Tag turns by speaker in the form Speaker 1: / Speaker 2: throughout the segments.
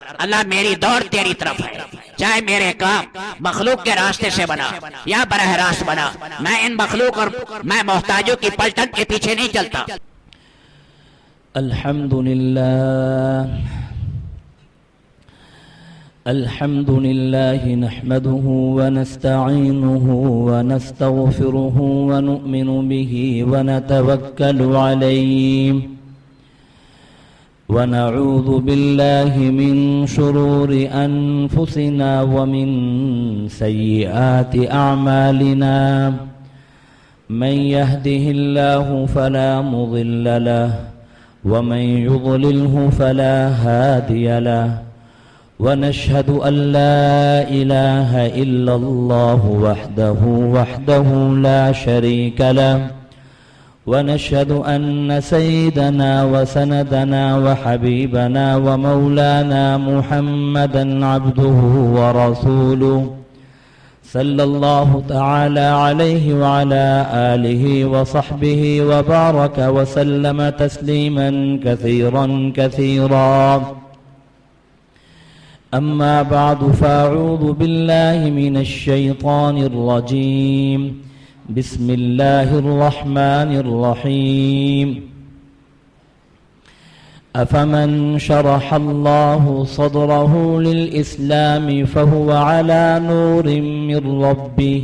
Speaker 1: اللہ میری دوڑ تیری طرف ہے، چاہے میرے کام مخلوق کے راستے سے بنا یا براہ راست بنا، میں ان مخلوق اور میں محتاجوں کی پلٹن کے پیچھے نہیں چلتا۔
Speaker 2: الحمد لله نحمده ونستعينه ونستغفره ونؤمن به ونتوكل عليه ونعوذ بالله من شرور أنفسنا ومن سيئات أعمالنا من يهده الله فلا مضل له ومن يضلله فلا هادي له ونشهد أن لا إله إلا الله وحده لا شريك له ونشهد أن سيدنا وسندنا وحبيبنا ومولانا محمدا عبده ورسوله صلى الله تعالى عليه وعلى آله وصحبه وبارك وسلم تسليما كثيرا كثيرا أما بعد فأعوذ بالله من الشيطان الرجيم بسم الله الرحمن الرحيم أفمن شرح الله صدره للإسلام فهو على نور من ربه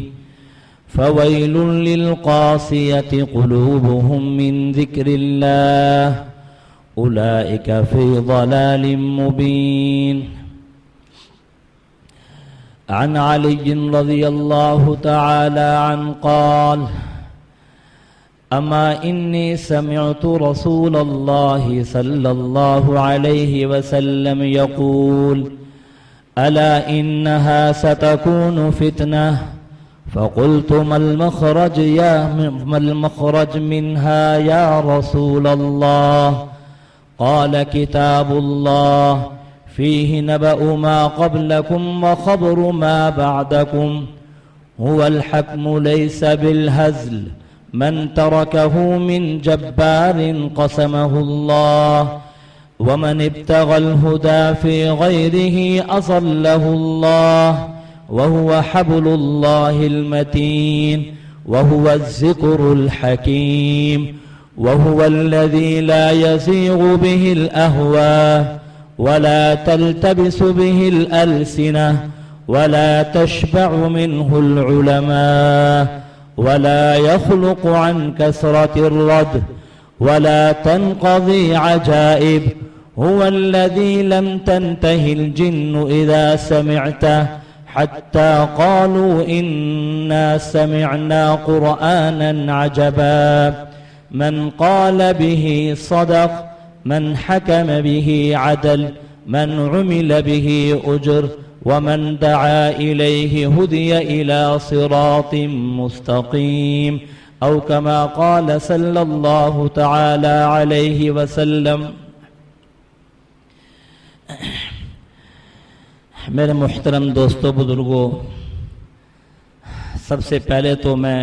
Speaker 2: فويل للقاسية قلوبهم من ذكر الله أولئك في ضلال مبين عن علي رضي الله تعالى عنه قال أما إني سمعت رسول الله صلى الله عليه وسلم يقول ألا إنها ستكون فتنة فقلت ما المخرج منها يا رسول الله قال كتاب الله فيه نبأ ما قبلكم وخبر ما بعدكم هو الحكم ليس بالهزل من تركه من جبار قسمه الله ومن ابتغى الهدى في غيره أضله الله وهو حبل الله المتين وهو الذكر الحكيم وهو الذي لا يزيغ به الأهواء ولا تلتبس به الألسنة ولا تشبع منه العلماء ولا يخلق عن كثرة الرد ولا تنقضي عجائب هو الذي لم تنته الجن إذا سمعته حتى قالوا إنا سمعنا قرآنا عجبا من قال به صدق من حكم به عدل من عمل به أجر ومن دعا إليه هدي إلى صراط مستقيم أو كما قال صلى الله تعالى عليه وسلم۔ میرے محترم دوستو بزرگو، سب سے پہلے تو میں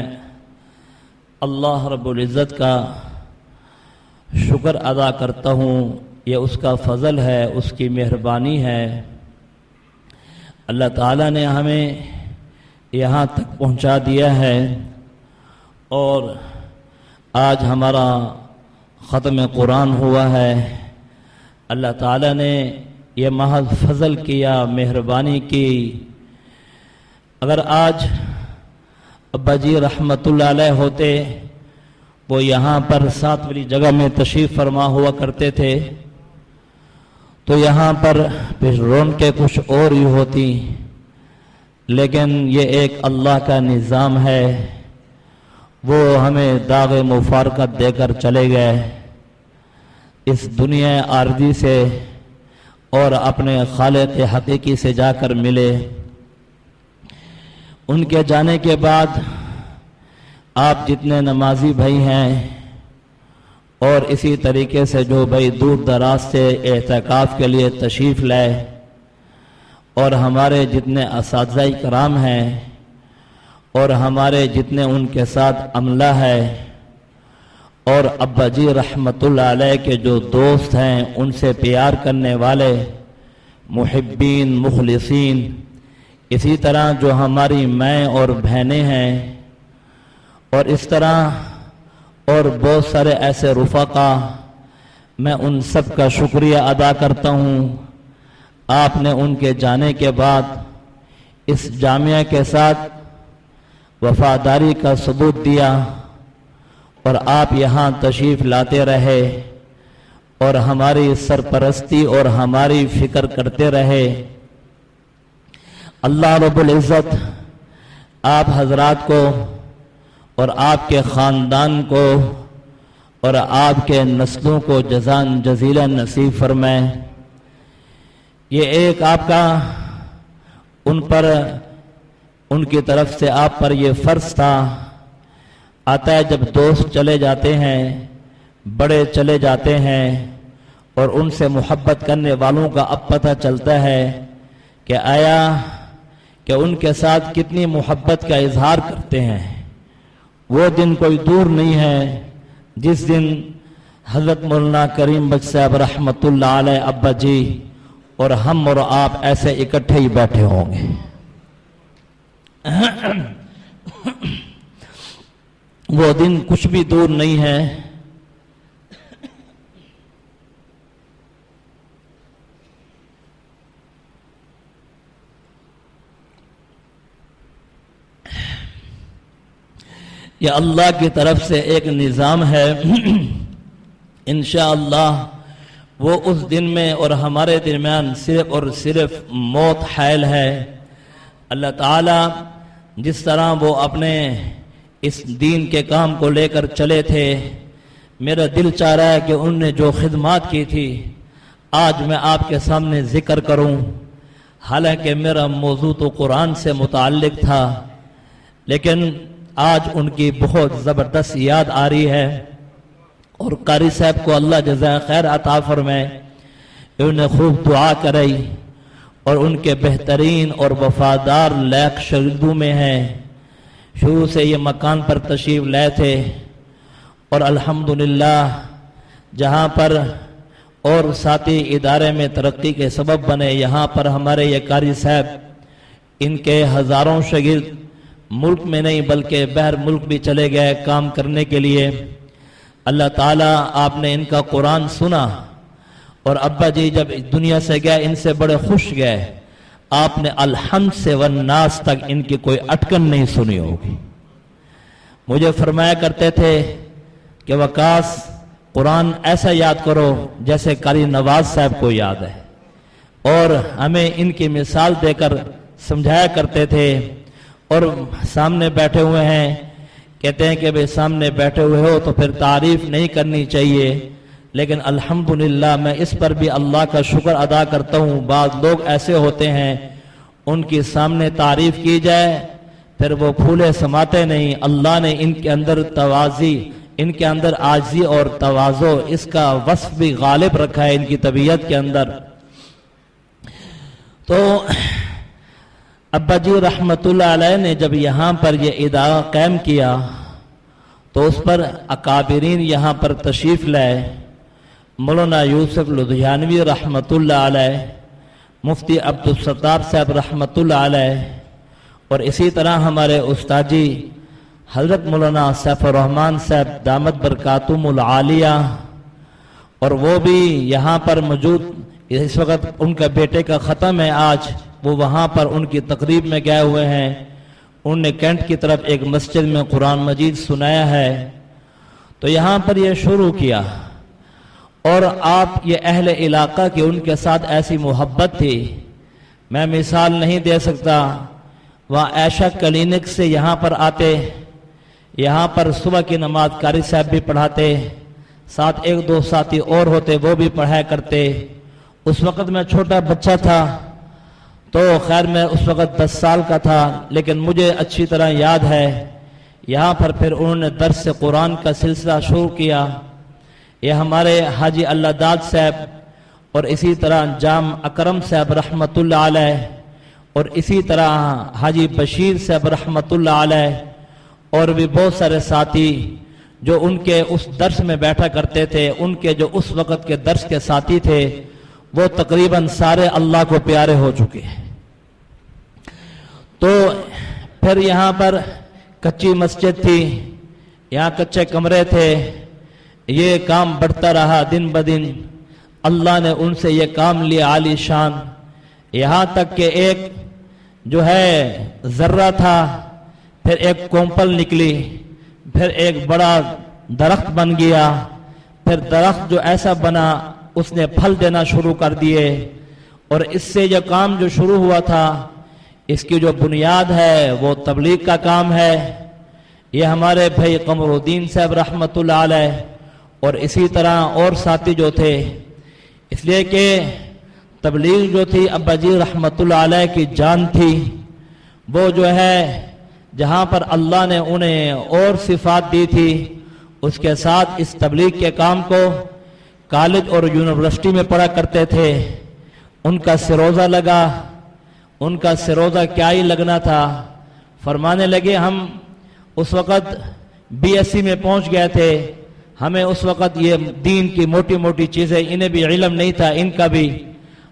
Speaker 2: اللہ رب العزت کا شکر ادا کرتا ہوں، یہ اس کا فضل ہے، اس کی مہربانی ہے۔ اللہ تعالیٰ نے ہمیں یہاں تک پہنچا دیا ہے اور آج ہمارا ختم قرآن ہوا ہے۔ اللہ تعالیٰ نے یہ محض فضل کیا، مہربانی کی۔ اگر آج ابا جی رحمت اللہ علیہ ہوتے، وہ یہاں پر 7 والی جگہ میں تشریف فرما ہوا کرتے تھے، تو یہاں پر پھر رونقیں کچھ اور ہی ہوتی، لیکن یہ ایک اللہ کا نظام ہے، وہ ہمیں داغ مفارقت دے کر چلے گئے اس دنیا عارضی سے اور اپنے خالق حقیقی سے جا کر ملے۔ ان کے جانے کے بعد آپ جتنے نمازی بھائی ہیں اور اسی طریقے سے جو بھائی دور دراز سے اعتکاف کے لیے تشریف لائے، اور ہمارے جتنے اساتذہ کرام ہیں اور ہمارے جتنے ان کے ساتھ عملہ ہے، اور ابا جی رحمت اللہ علیہ کے جو دوست ہیں، ان سے پیار کرنے والے، محبین مخلصین، اسی طرح جو ہماری مائیں اور بہنیں ہیں، اور اس طرح اور بہت سارے ایسے رفقا، میں ان سب کا شکریہ ادا کرتا ہوں۔ آپ نے ان کے جانے کے بعد اس جامعہ کے ساتھ وفاداری کا ثبوت دیا، اور آپ یہاں تشریف لاتے رہے اور ہماری سرپرستی اور ہماری فکر کرتے رہے۔ اللہ رب العزت آپ حضرات کو اور آپ کے خاندان کو اور آپ کے نسلوں کو جزان جزیلا نصیب فرمائے۔ یہ ایک آپ کا ان کی طرف سے آپ پر یہ فرض تھا۔ آتا ہے جب دوست چلے جاتے ہیں، بڑے چلے جاتے ہیں، اور ان سے محبت کرنے والوں کا اب پتہ چلتا ہے کہ آیا کہ ان کے ساتھ کتنی محبت کا اظہار کرتے ہیں۔ وہ دن کوئی دور نہیں ہے جس دن حضرت مولانا کریم بخش صاحب رحمۃ اللہ علیہ ابا جی اور ہم اور آپ ایسے اکٹھے ہی بیٹھے ہوں گے۔ وہ دن کچھ بھی دور نہیں ہے۔ یہ اللہ کی طرف سے ایک نظام ہے، انشاءاللہ وہ اس دن میں اور ہمارے درمیان صرف اور صرف موت حائل ہے۔ اللہ تعالیٰ جس طرح وہ اپنے اس دین کے کام کو لے کر چلے تھے، میرا دل چاہ رہا ہے کہ ان نے جو خدمات کی تھی آج میں آپ کے سامنے ذکر کروں، حالانکہ میرا موضوع تو قرآن سے متعلق تھا، لیکن آج ان کی بہت زبردست یاد آ رہی ہے، اور قاری صاحب کو اللہ جزائے خیر عطا فرمائے، انہیں خوب دعا کرائی، اور ان کے بہترین اور وفادار لائق شاگردوں میں ہیں۔ شروع سے یہ مکان پر تشریف لائے تھے، اور الحمدللہ جہاں پر اور ساتھی ادارے میں ترقی کے سبب بنے، یہاں پر ہمارے یہ قاری صاحب، ان کے ہزاروں شاگرد ملک میں نہیں بلکہ بہر ملک بھی چلے گئے کام کرنے کے لیے۔ اللہ تعالیٰ آپ نے ان کا قرآن سنا، اور ابا جی جب دنیا سے گئے ان سے بڑے خوش گئے۔ آپ نے الحمد سے والناس تک ان کی کوئی اٹکن نہیں سنی ہوگی۔ مجھے فرمایا کرتے تھے کہ وقاص قرآن ایسا یاد کرو جیسے قاری نواز صاحب کو یاد ہے، اور ہمیں ان کی مثال دے کر سمجھایا کرتے تھے۔ اور سامنے بیٹھے ہوئے ہیں، کہتے ہیں کہ بھئی سامنے بیٹھے ہوئے ہو تو پھر تعریف نہیں کرنی چاہیے، لیکن الحمدللہ میں اس پر بھی اللہ کا شکر ادا کرتا ہوں۔ بعض لوگ ایسے ہوتے ہیں ان کی سامنے تعریف کی جائے پھر وہ پھولے سماتے نہیں۔ اللہ نے ان کے اندر توازی، ان کے اندر عاجزی اور تواضع، اس کا وصف بھی غالب رکھا ہے ان کی طبیعت کے اندر۔ تو ابا جی رحمت اللہ علیہ نے جب یہاں پر یہ ادارہ قائم کیا تو اس پر اکابرین یہاں پر تشریف لائے۔ مولانا یوسف لدھیانوی رحمت اللہ علیہ، مفتی عبدالستار صاحب رحمت اللہ علیہ، اور اسی طرح ہمارے استاذی حضرت مولانا سیف الرحمن صاحب دامت برکاتہم العالیہ، اور وہ بھی یہاں پر موجود۔ اس وقت ان کا بیٹے کا ختم ہے آج، وہ وہاں پر ان کی تقریب میں گئے ہوئے ہیں۔ انہوں نے کینٹ کی طرف ایک مسجد میں قرآن مجید سنایا ہے، تو یہاں پر یہ شروع کیا، اور آپ یہ اہل علاقہ کی ان کے ساتھ ایسی محبت تھی، میں مثال نہیں دے سکتا۔ وہاں عائشہ کلینک سے یہاں پر آتے، یہاں پر صبح کی نماز قاری صاحب بھی پڑھاتے، ساتھ ایک دو ساتھی اور ہوتے وہ بھی پڑھایا کرتے۔ اس وقت میں چھوٹا بچہ تھا، تو خیر میں اس وقت 10 سال کا تھا، لیکن مجھے اچھی طرح یاد ہے یہاں پر پھر انہوں نے درس قرآن کا سلسلہ شروع کیا۔ یہ ہمارے حاجی اللہ داد صاحب، اور اسی طرح جام اکرم صاحب رحمت اللہ علیہ، اور اسی طرح حاجی بشیر صاحب رحمت اللہ علیہ، اور بھی بہت سارے ساتھی جو ان کے اس درس میں بیٹھا کرتے تھے، ان کے جو اس وقت کے درس کے ساتھی تھے، وہ تقریباً سارے اللہ کو پیارے ہو چکے ہیں۔ تو پھر یہاں پر کچی مسجد تھی، یہاں کچے کمرے تھے، یہ کام بڑھتا رہا دن بدن، اللہ نے ان سے یہ کام لیا عالی شان، یہاں تک کہ ایک جو ہے ذرہ تھا، پھر ایک کومپل نکلی، پھر ایک بڑا درخت بن گیا، پھر درخت جو ایسا بنا اس نے پھل دینا شروع کر دیے، اور اس سے یہ کام جو شروع ہوا تھا اس کی جو بنیاد ہے وہ تبلیغ کا کام ہے۔ یہ ہمارے بھائی قمر الدین صاحب رحمۃ اللہ علیہ اور اسی طرح اور ساتھی جو تھے، اس لیے کہ تبلیغ جو تھی ابا جی رحمۃ اللہ علیہ کی جان تھی، وہ جو ہے جہاں پر اللہ نے انہیں اور صفات دی تھی اس کے ساتھ اس تبلیغ کے کام کو کالج اور یونیورسٹی میں پڑھا کرتے تھے۔ ان کا سروزہ لگا، ان کا سروزہ کیا ہی لگنا تھا، فرمانے لگے ہم اس وقت بی ایس سی میں پہنچ گئے تھے، ہمیں اس وقت یہ دین کی موٹی موٹی چیزیں انہیں بھی علم نہیں تھا، ان کا بھی،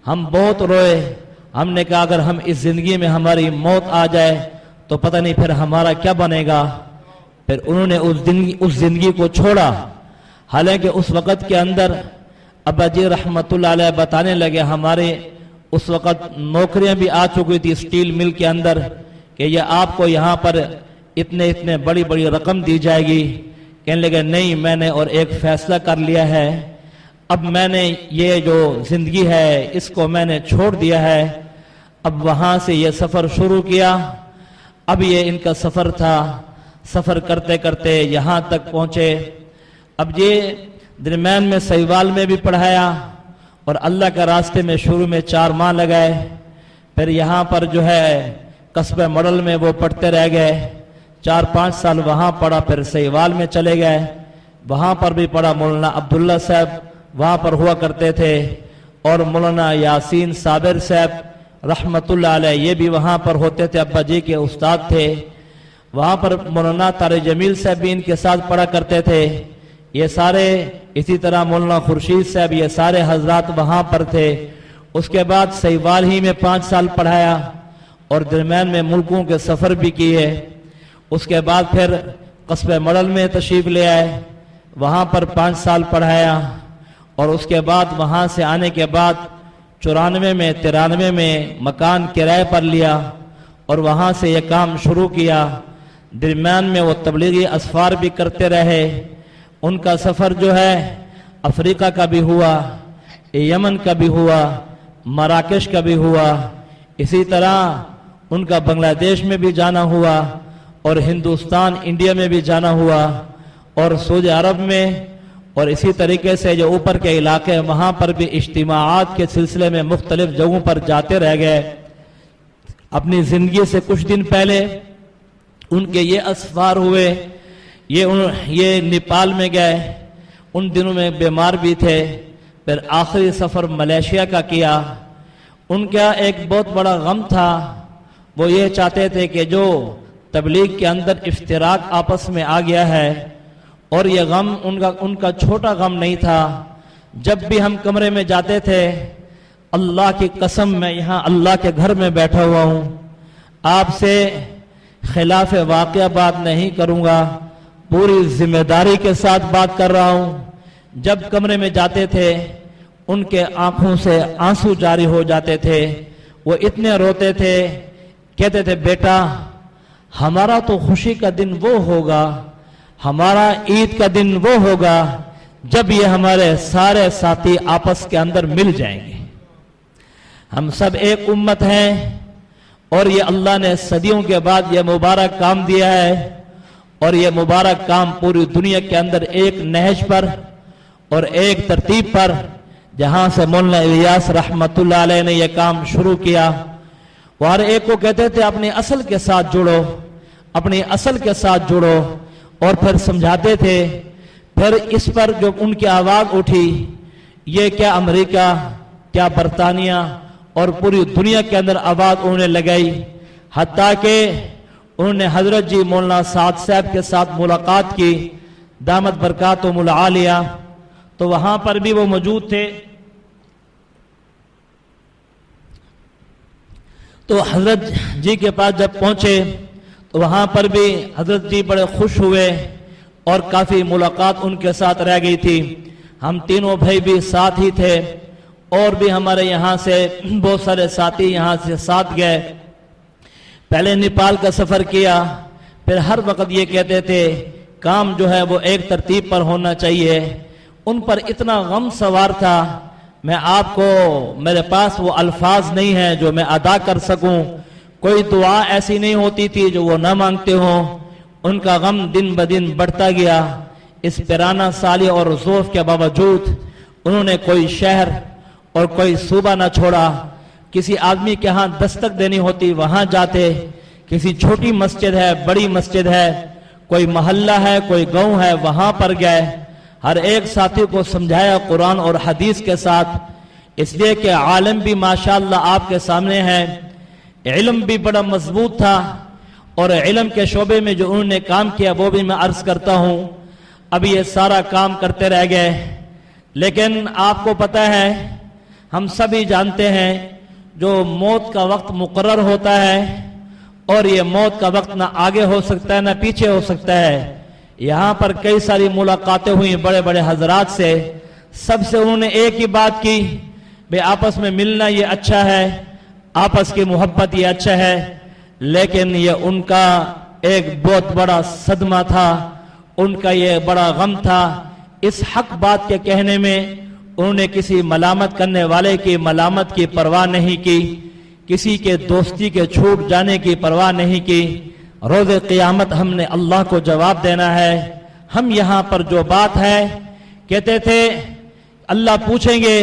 Speaker 2: ہم بہت روئے، ہم نے کہا اگر ہم اس زندگی میں ہماری موت آ جائے تو پتہ نہیں پھر ہمارا کیا بنے گا۔ پھر انہوں نے اس زندگی کو چھوڑا، حالانکہ اس وقت کے اندر ابا جی رحمت اللہ علیہ بتانے لگے ہمارے اس وقت نوکریاں بھی آ چکی تھی اسٹیل مل کے اندر کہ یہ آپ کو یہاں پر اتنے بڑی بڑی رقم دی جائے گی۔ کہنے لگے نہیں، میں نے اور ایک فیصلہ کر لیا ہے، اب میں نے یہ جو زندگی ہے اس کو میں نے چھوڑ دیا ہے۔ اب وہاں سے یہ سفر شروع کیا، اب یہ ان کا سفر تھا، سفر کرتے کرتے یہاں تک پہنچے۔ اب یہ درمیان میں سہیوال میں بھی پڑھایا اور اللہ کے راستے میں شروع میں 4 ماہ لگائے، پھر یہاں پر جو ہے قصبہ مڈل میں وہ پڑھتے رہ گئے، 4-5 سال وہاں پڑھا، پھر سہیوال میں چلے گئے، وہاں پر بھی پڑھا، مولانا عبداللہ صاحب وہاں پر ہوا کرتے تھے، اور مولانا یاسین صابر صاحب رحمت اللہ علیہ یہ بھی وہاں پر ہوتے تھے، ابا جی کے استاد تھے۔ وہاں پر مولانا طارق جمیل صاحب بھی ان کے ساتھ پڑھا کرتے تھے، یہ سارے، اسی طرح مولانا خورشید صاحب، یہ سارے حضرات وہاں پر تھے۔ اس کے بعد سہیوال ہی میں 5 سال پڑھایا اور درمیان میں ملکوں کے سفر بھی کیے۔ اس کے بعد پھر قصبہ مڈل میں تشریف لے آئے، وہاں پر 5 سال پڑھایا، اور اس کے بعد وہاں سے آنے کے بعد 94 میں 93 میں مکان کرائے پر لیا اور وہاں سے یہ کام شروع کیا۔ درمیان میں وہ تبلیغی اسفار بھی کرتے رہے، ان کا سفر جو ہے افریقہ کا بھی ہوا، یمن کا بھی ہوا، مراکش کا بھی ہوا، اسی طرح ان کا بنگلہ دیش میں بھی جانا ہوا، اور ہندوستان انڈیا میں بھی جانا ہوا، اور سعودی عرب میں، اور اسی طریقے سے جو اوپر کے علاقے وہاں پر بھی اجتماعات کے سلسلے میں مختلف جگہوں پر جاتے رہ گئے۔ اپنی زندگی سے کچھ دن پہلے ان کے یہ اسفار ہوئے، یہ نیپال میں گئے، ان دنوں میں بیمار بھی تھے، پھر آخری سفر ملیشیا کا کیا۔ ان کا ایک بہت بڑا غم تھا، وہ یہ چاہتے تھے کہ جو تبلیغ کے اندر افتراق آپس میں آ گیا ہے، اور یہ غم ان کا چھوٹا غم نہیں تھا۔ جب بھی ہم کمرے میں جاتے تھے، اللہ کی قسم میں یہاں اللہ کے گھر میں بیٹھا ہوا ہوں، آپ سے خلاف واقعہ بات نہیں کروں گا، پوری ذمہ داری کے ساتھ بات کر رہا ہوں۔ جب کمرے میں جاتے تھے ان کے آنکھوں سے آنسو جاری ہو جاتے تھے، وہ اتنے روتے تھے، کہتے تھے بیٹا ہمارا تو خوشی کا دن وہ ہوگا، ہمارا عید کا دن وہ ہوگا جب یہ ہمارے سارے ساتھی آپس کے اندر مل جائیں گے۔ ہم سب ایک امت ہیں، اور یہ اللہ نے صدیوں کے بعد یہ مبارک کام دیا ہے، اور یہ مبارک کام پوری دنیا کے اندر ایک نہج پر اور ایک ترتیب پر، جہاں سے مولانا الیاس رحمت اللہ علیہ نے یہ کام شروع کیا، وہ ہر ایک کو کہتے تھے اپنی اصل کے ساتھ جڑو، اپنی اصل کے ساتھ جڑو، اور پھر سمجھاتے تھے۔ پھر اس پر جو ان کی آواز اٹھی، یہ کیا امریکہ، کیا برطانیہ اور پوری دنیا کے اندر آواز انہوں نے لگائی، حتیٰ کہ انہوں نے حضرت جی مولانا سعد صاحب کے ساتھ ملاقات کی، دامت برکاتہم العالیہ، تو وہاں پر بھی وہ موجود تھے۔ تو حضرت جی کے پاس جب پہنچے تو وہاں پر بھی حضرت جی بڑے خوش ہوئے اور کافی ملاقات ان کے ساتھ رہ گئی تھی. ہم تینوں بھائی بھی ساتھ ہی تھے اور بھی ہمارے یہاں سے بہت سارے ساتھی یہاں سے ساتھ گئے. پہلے نیپال کا سفر کیا، پھر ہر وقت یہ کہتے تھے کام جو ہے وہ ایک ترتیب پر ہونا چاہیے. ان پر اتنا غم سوار تھا، میں آپ کو میرے پاس وہ الفاظ نہیں ہیں جو میں ادا کر سکوں. کوئی دعا ایسی نہیں ہوتی تھی جو وہ نہ مانگتے ہوں. ان کا غم دن بدن بڑھتا گیا. اس پیرانہ سالی اور ضعف کے باوجود انہوں نے کوئی شہر اور کوئی صوبہ نہ چھوڑا. کسی آدمی کے ہاں دستک دینی ہوتی وہاں جاتے، کسی چھوٹی مسجد ہے، بڑی مسجد ہے، کوئی محلہ ہے، کوئی گاؤں ہے، وہاں پر گئے. ہر ایک ساتھی کو سمجھایا قرآن اور حدیث کے ساتھ. اس لیے کہ عالم بھی ماشاءاللہ آپ کے سامنے ہے، علم بھی بڑا مضبوط تھا، اور علم کے شعبے میں جو انہوں نے کام کیا وہ بھی میں عرض کرتا ہوں. اب یہ سارا کام کرتے رہ گئے. لیکن آپ کو پتہ ہے، ہم سبھی جانتے ہیں، جو موت کا وقت مقرر ہوتا ہے اور یہ موت کا وقت نہ آگے ہو سکتا ہے نہ پیچھے ہو سکتا ہے. یہاں پر کئی ساری ملاقاتیں ہوئی بڑے بڑے حضرات سے. سب سے انہوں نے ایک ہی بات کی، بے آپس میں ملنا یہ اچھا ہے، آپس کی محبت یہ اچھا ہے. لیکن یہ ان کا ایک بہت بڑا صدمہ تھا، ان کا یہ بڑا غم تھا. اس حق بات کے کہنے میں انہوں نے کسی ملامت کرنے والے کی ملامت کی پرواہ نہیں کی، کسی کے دوستی کے چھوٹ جانے کی پرواہ نہیں کی. روز قیامت ہم نے اللہ کو جواب دینا ہے. ہم یہاں پر جو بات ہے کہتے تھے اللہ پوچھیں گے،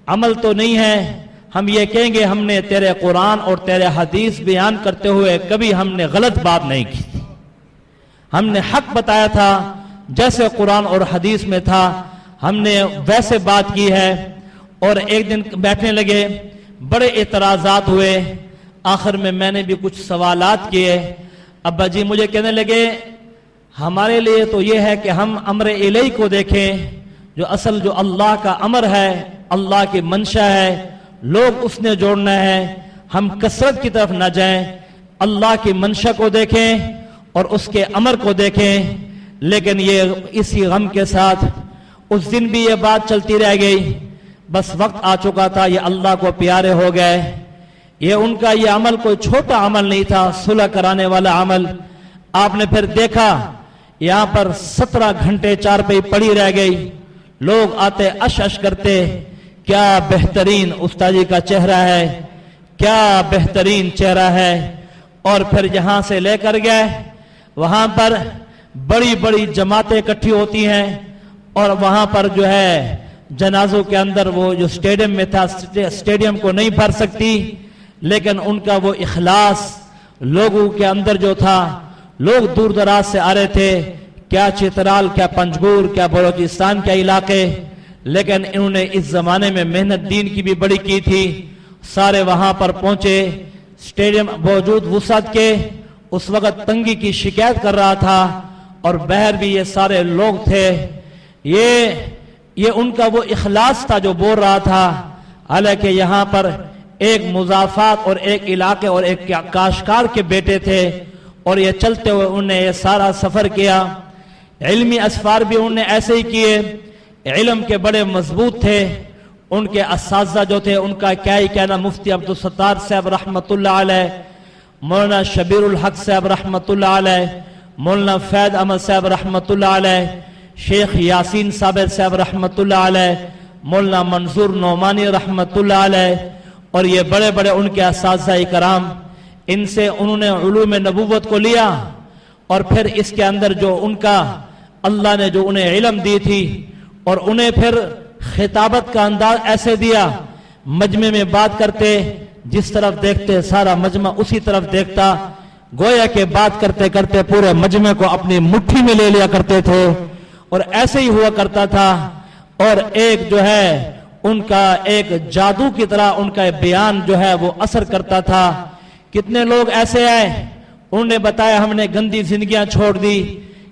Speaker 2: عمل تو نہیں ہے. ہم یہ کہیں گے ہم نے تیرے قرآن اور تیرے حدیث بیان کرتے ہوئے کبھی ہم نے غلط بات نہیں کی تھی. ہم نے حق بتایا تھا، جیسے قرآن اور حدیث میں تھا ہم نے ویسے بات کی ہے. اور ایک دن بیٹھنے لگے، بڑے اعتراضات ہوئے. آخر میں نے بھی کچھ سوالات کیے. ابا جی مجھے کہنے لگے ہمارے لیے تو یہ ہے کہ ہم امر الہی کو دیکھیں، جو اصل جو اللہ کا امر ہے، اللہ کی منشا ہے، لوگ اس نے جوڑنا ہے. ہم کثرت کی طرف نہ جائیں، اللہ کی منشا کو دیکھیں اور اس کے امر کو دیکھیں. لیکن یہ اسی غم کے ساتھ اس دن بھی یہ بات چلتی رہ گئی. بس وقت آ چکا تھا، یہ اللہ کو پیارے ہو گئے. یہ ان کا یہ عمل کوئی چھوٹا عمل نہیں تھا، صلح کرانے والا عمل. آپ نے پھر دیکھا یہاں پر 17 گھنٹے چارپائی پڑی رہ گئی. لوگ آتے اش اش کرتے، کیا بہترین استاذی کا چہرہ ہے، کیا بہترین چہرہ ہے. اور پھر یہاں سے لے کر گئے وہاں پر بڑی بڑی جماعتیں اکٹھی ہوتی ہیں، اور وہاں پر جو ہے جنازوں کے اندر وہ جو اسٹیڈیم میں تھا، اسٹیڈیم کو نہیں بھر سکتی، لیکن ان کا وہ اخلاص لوگوں کے اندر جو تھا. لوگ دور دراز سے آ رہے تھے، کیا چترال، کیا پنجگور، کیا بلوچستان کے علاقے. لیکن انہوں نے اس زمانے میں محنت دین کی بھی بڑی کی تھی. سارے وہاں پر پہنچے. اسٹیڈیم باوجود وسعت کے اس وقت تنگی کی شکایت کر رہا تھا، اور باہر بھی یہ سارے لوگ تھے. یہ ان کا وہ اخلاص تھا جو بول رہا تھا. حالانکہ یہاں پر ایک مضافات اور ایک علاقے اور ایک کاشکار کے بیٹے تھے، اور یہ چلتے ہوئے انہوں نے یہ سارا سفر کیا. علمی اسفار بھی انہوں نے ایسے ہی کیے. علم کے بڑے مضبوط تھے. ان کے اساتذہ جو تھے ان کا کیا ہی کہنا، مفتی عبدالستار صاحب رحمۃ اللہ علیہ، مولانا شبیر الحق صاحب رحمۃ اللہ علیہ، مولانا فید احمد صاحب رحمۃ اللہ علیہ، شیخ یاسین صابر صاحب رحمۃ اللہ علیہ، مولانا منظور نعمانی رحمۃ اللہ علیہ، اور یہ بڑے بڑے ان کے اساتذہ کرام. ان سے انہوں نے علوم نبوت کو لیا، اور پھر اس کے اندر جو ان کا اللہ نے جو انہیں علم دی تھی، اور انہیں پھر خطابت کا انداز ایسے دیا، مجمع میں بات کرتے، جس طرف دیکھتے سارا مجمع اسی طرف دیکھتا. گویا کہ بات کرتے کرتے پورے مجمع کو اپنی مٹھی میں لے لیا کرتے تھے، اور ایسے ہی ہوا کرتا تھا. اور ایک جو ہے ان کا ایک جادو کی طرح ان کا بیان جو ہے وہ اثر کرتا تھا. کتنے لوگ ایسے آئے، انہوں نے بتایا ہم نے گندی زندگیاں چھوڑ دی.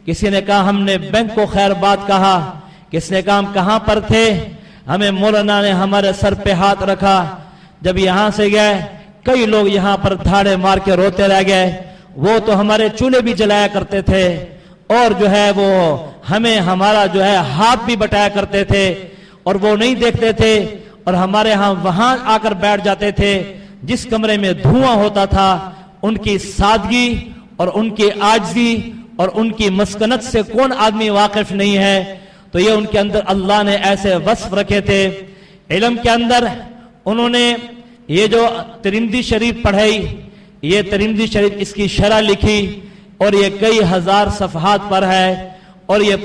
Speaker 2: کسی نے کہا ہم نے بینک کو خیر بات کہا، کس نے کہا ہم کہاں پر تھے، ہمیں مولانا نے ہمارے سر پہ ہاتھ رکھا. جب یہاں سے گئے کئی لوگ یہاں پر دھاڑے مار کے روتے رہ گئے، وہ تو ہمارے چولہے بھی جلایا کرتے تھے اور جو ہے وہ ہمیں ہمارا جو ہے ہاتھ بھی بٹایا کرتے تھے اور وہ نہیں دیکھتے تھے، اور ہمارے ہاں وہاں آ کر بیٹھ جاتے تھے جس کمرے میں دھواں ہوتا تھا۔ ان کی سادگی اور ان کی عاجزی اور ان کی مسکنت سے کون آدمی واقف نہیں ہے؟ تو یہ ان کے اندر اللہ نے ایسے وصف رکھے تھے۔ علم کے اندر انہوں نے یہ جو ترمذی شریف پڑھائی، یہ ترمذی شریف اس کی شرح لکھی اور یہ کئی ہزار صفحات پر ہے، اور یہ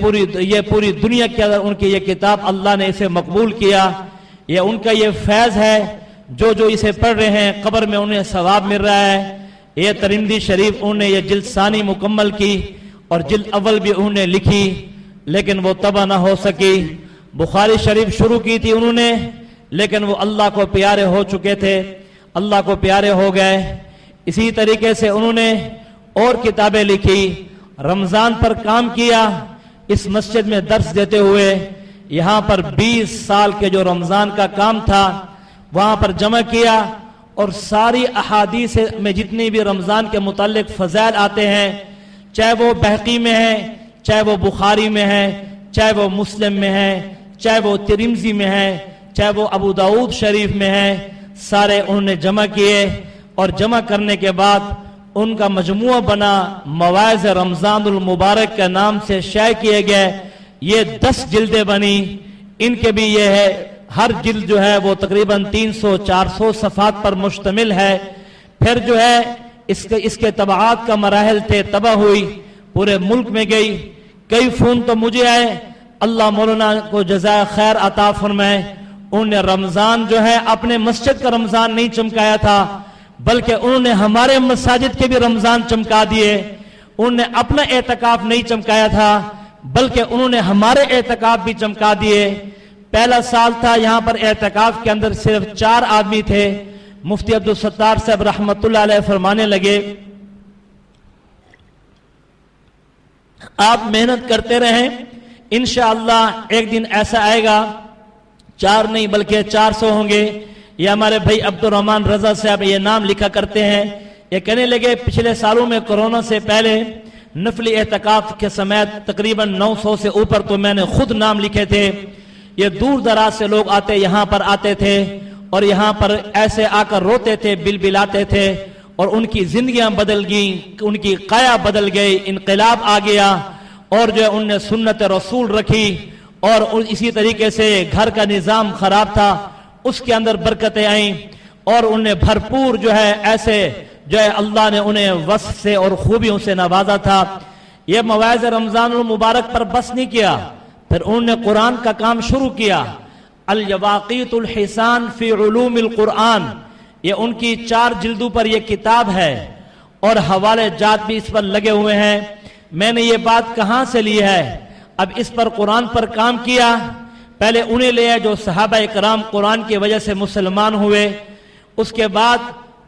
Speaker 2: پوری دنیا کے اندر ان کی یہ کتاب اللہ نے اسے مقبول کیا۔ یہ ان کا یہ فیض ہے، جو اسے پڑھ رہے ہیں قبر میں انہیں ثواب مل رہا ہے۔ یہ ترمذی شریف انہوں نے یہ جلد ثانی مکمل کی اور جلد اول بھی انہوں نے لکھی، لیکن وہ طبع نہ ہو سکی۔ بخاری شریف شروع کی تھی انہوں نے، لیکن وہ اللہ کو پیارے ہو چکے تھے، اللہ کو پیارے ہو گئے۔ اسی طریقے سے انہوں نے اور کتابیں لکھی، رمضان پر کام کیا، اس مسجد میں درس دیتے ہوئے یہاں پر 20 سال کے جو رمضان کا کام تھا وہاں پر جمع کیا، اور ساری احادیث میں جتنی بھی رمضان کے متعلق فضائل آتے ہیں، چاہے وہ بہقی میں ہے، چاہے وہ بخاری میں ہے، چاہے وہ مسلم میں ہے، چاہے وہ ترمذی میں ہے، چاہے وہ ابو داؤد شریف میں ہے، سارے انہوں نے جمع کیے، اور جمع کرنے کے بعد ان کا مجموعہ بنا مواعظ رمضان المبارک کے نام سے شائع کیے گئے۔ یہ 10 جلدیں بنی، ان کے بھی یہ ہے، ہر جلد جو ہے وہ تقریباً 300-400 صفحات پر مشتمل ہے۔ پھر جو ہے اس کے طبعات کا مراحل تھے، طبع ہوئی، پورے ملک میں گئی۔ کئی فون تو مجھے آئے، اللہ مولانا کو جزائے خیر عطا فرمائے، انہوں نے رمضان جو ہے اپنے مسجد کا رمضان نہیں چمکایا تھا، بلکہ انہوں نے ہمارے مساجد کے بھی رمضان چمکا دیے۔ انہوں نے اپنا اعتکاف نہیں چمکایا تھا، بلکہ انہوں نے ہمارے اعتکاف بھی چمکا دیے۔ پہلا سال تھا یہاں پر اعتکاف کے اندر صرف 4 آدمی تھے۔ مفتی عبدالستار صاحب رحمت اللہ علیہ فرمانے لگے، آپ محنت کرتے رہیں، انشاءاللہ ایک دن ایسا آئے گا 4 نہیں بلکہ 400 ہوں گے۔ یہ ہمارے بھائی عبدالرحمن رضا صاحب یہ نام لکھا کرتے ہیں، یہ کہنے لگے پچھلے سالوں میں کورونا سے پہلے نفلی اعتکاف کے سمیت تقریباً 900 سے اوپر تو میں نے خود نام لکھے تھے۔ یہ دور دراز سے لوگ آتے یہاں پر آتے تھے اور یہاں پر ایسے آ کر روتے تھے، بلبلاتے تھے، اور ان کی زندگیاں بدل گئیں، ان کی قایا بدل گئی، انقلاب آ گیا، اور جو ہے ان نے سنت رسول رکھی، اور اسی طریقے سے گھر کا نظام خراب تھا، اس کے اندر برکتیں آئیں، اور ان نے بھرپور جو ہے ایسے جو ہے اللہ نے انہیں وصف سے اور خوبیوں سے نوازا تھا۔ یہ مواعظ رمضان المبارک پر بس نہیں کیا، پھر انہوں نے قرآن کا کام شروع کیا۔ الیواقیت الحسان فی علوم القرآن، یہ ان کی 4 جلدوں پر یہ کتاب ہے، اور حوالے جات بھی اس پر لگے ہوئے ہیں۔ میں نے یہ بات کہاں سے لی ہے؟ اب اس پر قرآن پر کام کیا، پہلے انہیں لیا جو صحابہ اکرام قرآن کی وجہ سے مسلمان ہوئے، اس کے بعد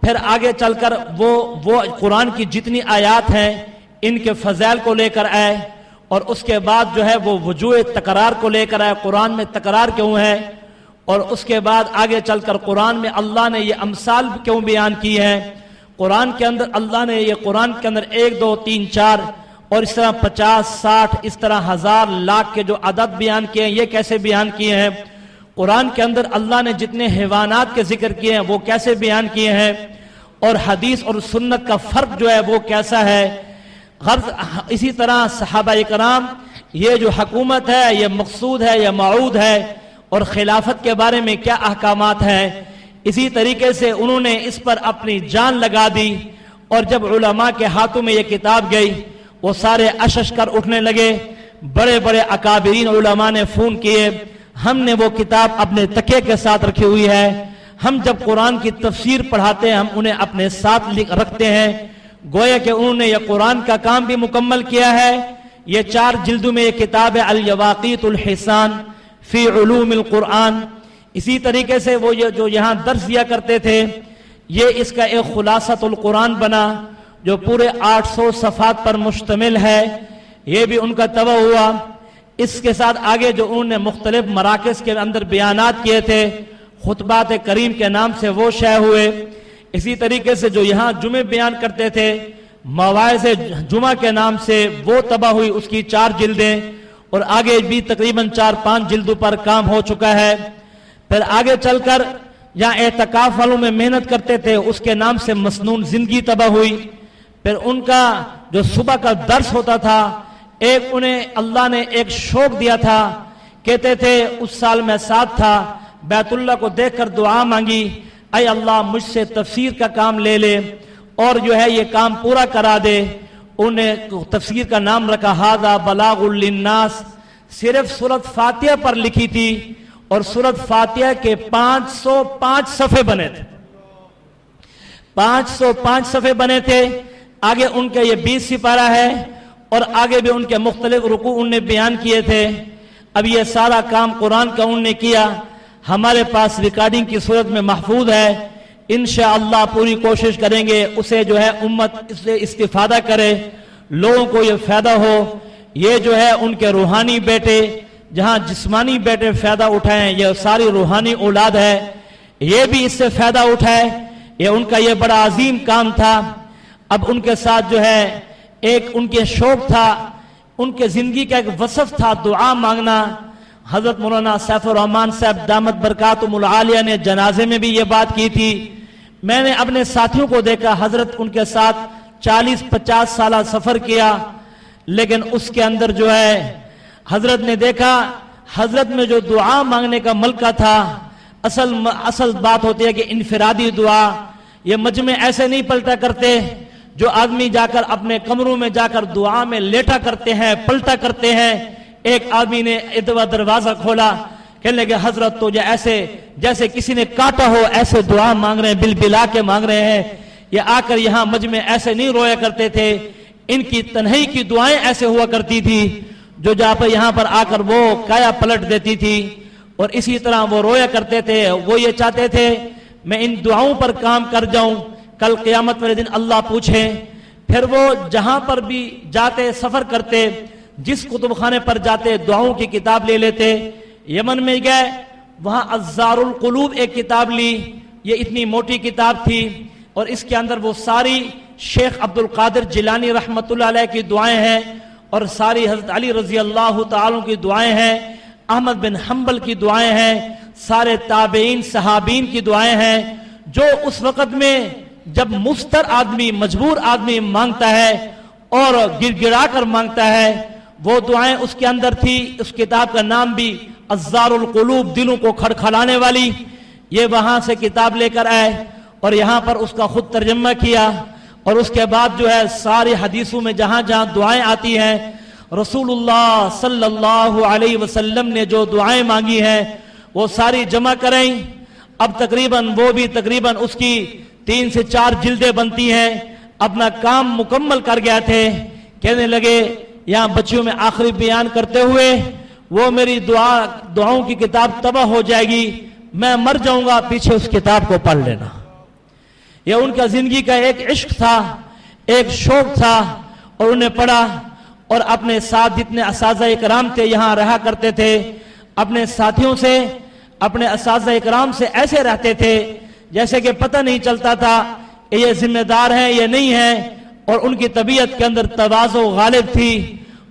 Speaker 2: پھر آگے چل کر وہ قرآن کی جتنی آیات ہیں ان کے فضائل کو لے کر آئے، اور اس کے بعد جو ہے وہ وجوہ تکرار کو لے کر آئے، قرآن میں تکرار کیوں ہے، اور اس کے بعد آگے چل کر قرآن میں اللہ نے یہ امثال کیوں بیان کی ہے، قرآن کے اندر اللہ نے یہ قرآن کے اندر 1 2 3 4 اور اس طرح 50 60 اس طرح 1000 لاکھ کے جو عدد بیان کیے ہیں، یہ کیسے بیان کیے ہیں، قرآن کے اندر اللہ نے جتنے حیوانات کے ذکر کیے ہیں وہ کیسے بیان کیے ہیں، اور حدیث اور سنت کا فرق جو ہے وہ کیسا ہے۔ غرض اسی طرح صحابہ اکرام یہ جو حکومت ہے یہ مقصود ہے یا موعود ہے، اور خلافت کے بارے میں کیا احکامات ہیں، اسی طریقے سے انہوں نے اس پر اپنی جان لگا دی، اور جب علماء کے ہاتھوں میں یہ کتاب گئی وہ سارے اشش کر اٹھنے لگے۔ بڑے بڑے اکابرین علماء نے فون کیے، ہم نے وہ کتاب اپنے تکیے کے ساتھ رکھی ہوئی ہے، ہم جب قرآن کی تفسیر پڑھاتے ہیں ہم انہیں اپنے ساتھ رکھتے ہیں، گویا کہ انہوں نے یہ قرآن کا کام بھی مکمل کیا ہے۔ یہ 4 جلدوں میں یہ کتاب ہے الیواقیت الحسان فی علوم القرآن۔ اسی طریقے سے وہ جو یہاں درس دیا کرتے تھے، یہ اس کا ایک خلاصۃ القرآن بنا جو پورے 800 صفحات پر مشتمل ہے، یہ بھی ان کا طبع ہوا۔ اس کے ساتھ آگے جو انہوں نے مختلف مراکز کے اندر بیانات کیے تھے، خطبات کریم کے نام سے وہ شائع ہوئے۔ اسی طریقے سے جو یہاں جمعے بیان کرتے تھے مواعظ جمعہ کے نام سے، وہ طبع ہوئی، اس کی 4 جلدیں، اور آگے بھی تقریباً 4-5 جلدوں پر کام ہو چکا ہے۔ پھر آگے چل کر یہاں اعتکاف والوں میں محنت کرتے تھے، اس کے نام سے مسنون زندگی طبع ہوئی۔ پھر ان کا جو صبح کا درس ہوتا تھا، ایک انہیں اللہ نے ایک شوق دیا تھا، کہتے تھے اس سال میں ساتھ تھا، بیت اللہ کو دیکھ کر دعا مانگی، اے اللہ مجھ سے تفسیر کا کام لے لے اور جو ہے یہ کام پورا کرا دے۔ انہیں تفسیر کا نام رکھا ھذا بلاغ للناس، صرف سورۃ فاتحہ پر لکھی تھی، اور سورۃ فاتحہ کے 505 صفحے بنے تھے، 505 صفحے بنے تھے۔ آگے ان کے یہ 20 سپارہ ہے، اور آگے بھی ان کے مختلف رکوع انہوں نے بیان کیے تھے۔ اب یہ سارا کام قرآن کا انہوں نے کیا، ہمارے پاس ریکارڈنگ کی صورت میں محفوظ ہے۔ انشاءاللہ پوری کوشش کریں گے اسے جو ہے امت اس سے استفادہ کرے، لوگوں کو یہ فائدہ ہو۔ یہ جو ہے ان کے روحانی بیٹے، جہاں جسمانی بیٹے فائدہ اٹھائیں، یہ ساری روحانی اولاد ہے، یہ بھی اس سے فائدہ اٹھائے۔ یہ ان کا یہ بڑا عظیم کام تھا۔ اب ان کے ساتھ جو ہے ایک ان کے شوق تھا، ان کے زندگی کا ایک وصف تھا دعا مانگنا۔ حضرت مولانا سیف الرحمن صاحب دامت برکاتہم العالیہ نے جنازے میں بھی یہ بات کی تھی۔ میں نے اپنے ساتھیوں کو دیکھا، حضرت ان کے ساتھ 40-50 سالہ سفر کیا، لیکن اس کے اندر جو ہے حضرت نے دیکھا، حضرت میں جو دعا مانگنے کا ملکہ تھا، اصل بات ہوتی ہے کہ انفرادی دعا، یہ مجمع ایسے نہیں پلٹا کرتے جو آدمی جا کر اپنے کمروں میں جا کر دعا میں لیٹا کرتے ہیں، پلٹا کرتے ہیں۔ ایک آدمی نے دروازہ کھولا، کہنے لگے حضرت تو ایسے جیسے کسی نے کاٹا ہو ایسے دعا مانگ رہے ہیں، بل بلا کے مانگ رہے ہیں۔ یہ آ کر یہاں مجمع ایسے نہیں رویا کرتے تھے، ان کی تنہائی کی دعائیں ایسے ہوا کرتی تھی جو جہاں پر یہاں پر آ کر وہ کایا پلٹ دیتی تھی، اور اسی طرح وہ رویا کرتے تھے۔ وہ یہ چاہتے تھے میں ان دعاؤں پر کام کر جاؤں، کل قیامت والے دن اللہ پوچھے۔ پھر وہ جہاں پر بھی جاتے، سفر کرتے، جس کتب خانے پر جاتے دعاؤں کی کتاب لے لیتے۔ یمن میں گئے، وہاں ازار القلوب ایک کتاب لی، یہ اتنی موٹی کتاب تھی، اور اس کے اندر وہ ساری شیخ عبد القادر جیلانی رحمۃ اللہ علیہ کی دعائیں ہیں، اور ساری حضرت علی رضی اللہ تعالیٰ کی دعائیں ہیں، احمد بن حنبل کی دعائیں ہیں، سارے تابعین صحابین کی دعائیں ہیں، جو اس وقت میں جب مستر آدمی، مجبور آدمی مانگتا ہے اور گر گرا کر مانگتا ہے، وہ دعائیں اس کے اندر تھی۔ اس کتاب کا نام بھی ازار القلوب، دلوں کو کھڑکھڑانے والی۔ یہ وہاں سے کتاب لے کر آئے اور یہاں پر اس کا خود ترجمہ کیا، اور اس کے بعد جو ہے ساری حدیثوں میں جہاں جہاں دعائیں آتی ہیں، رسول اللہ صلی اللہ علیہ وسلم نے جو دعائیں مانگی ہیں وہ ساری جمع کریں۔ اب تقریباً اس کی 3 سے 4 جلدیں بنتی ہیں۔ اپنا کام مکمل کر گیا تھے، کہنے لگے یہاں بچیوں میں آخری بیان کرتے ہوئے، وہ میری دعاؤں کی کتاب تباہ ہو جائے گی، میں مر جاؤں گا، پیچھے اس کتاب کو پڑھ لینا۔ یہ ان کا زندگی کا ایک عشق تھا، ایک شوق تھا، اور انہیں پڑھا، اور اپنے ساتھ جتنے اساتذہ اکرام تھے یہاں رہا کرتے تھے، اپنے ساتھیوں سے، اپنے اساتذہ اکرام سے ایسے رہتے تھے جیسے کہ پتہ نہیں چلتا تھا کہ یہ ذمہ دار ہیں یہ نہیں ہیں، اور ان کی طبیعت کے اندر تواضع غالب تھی،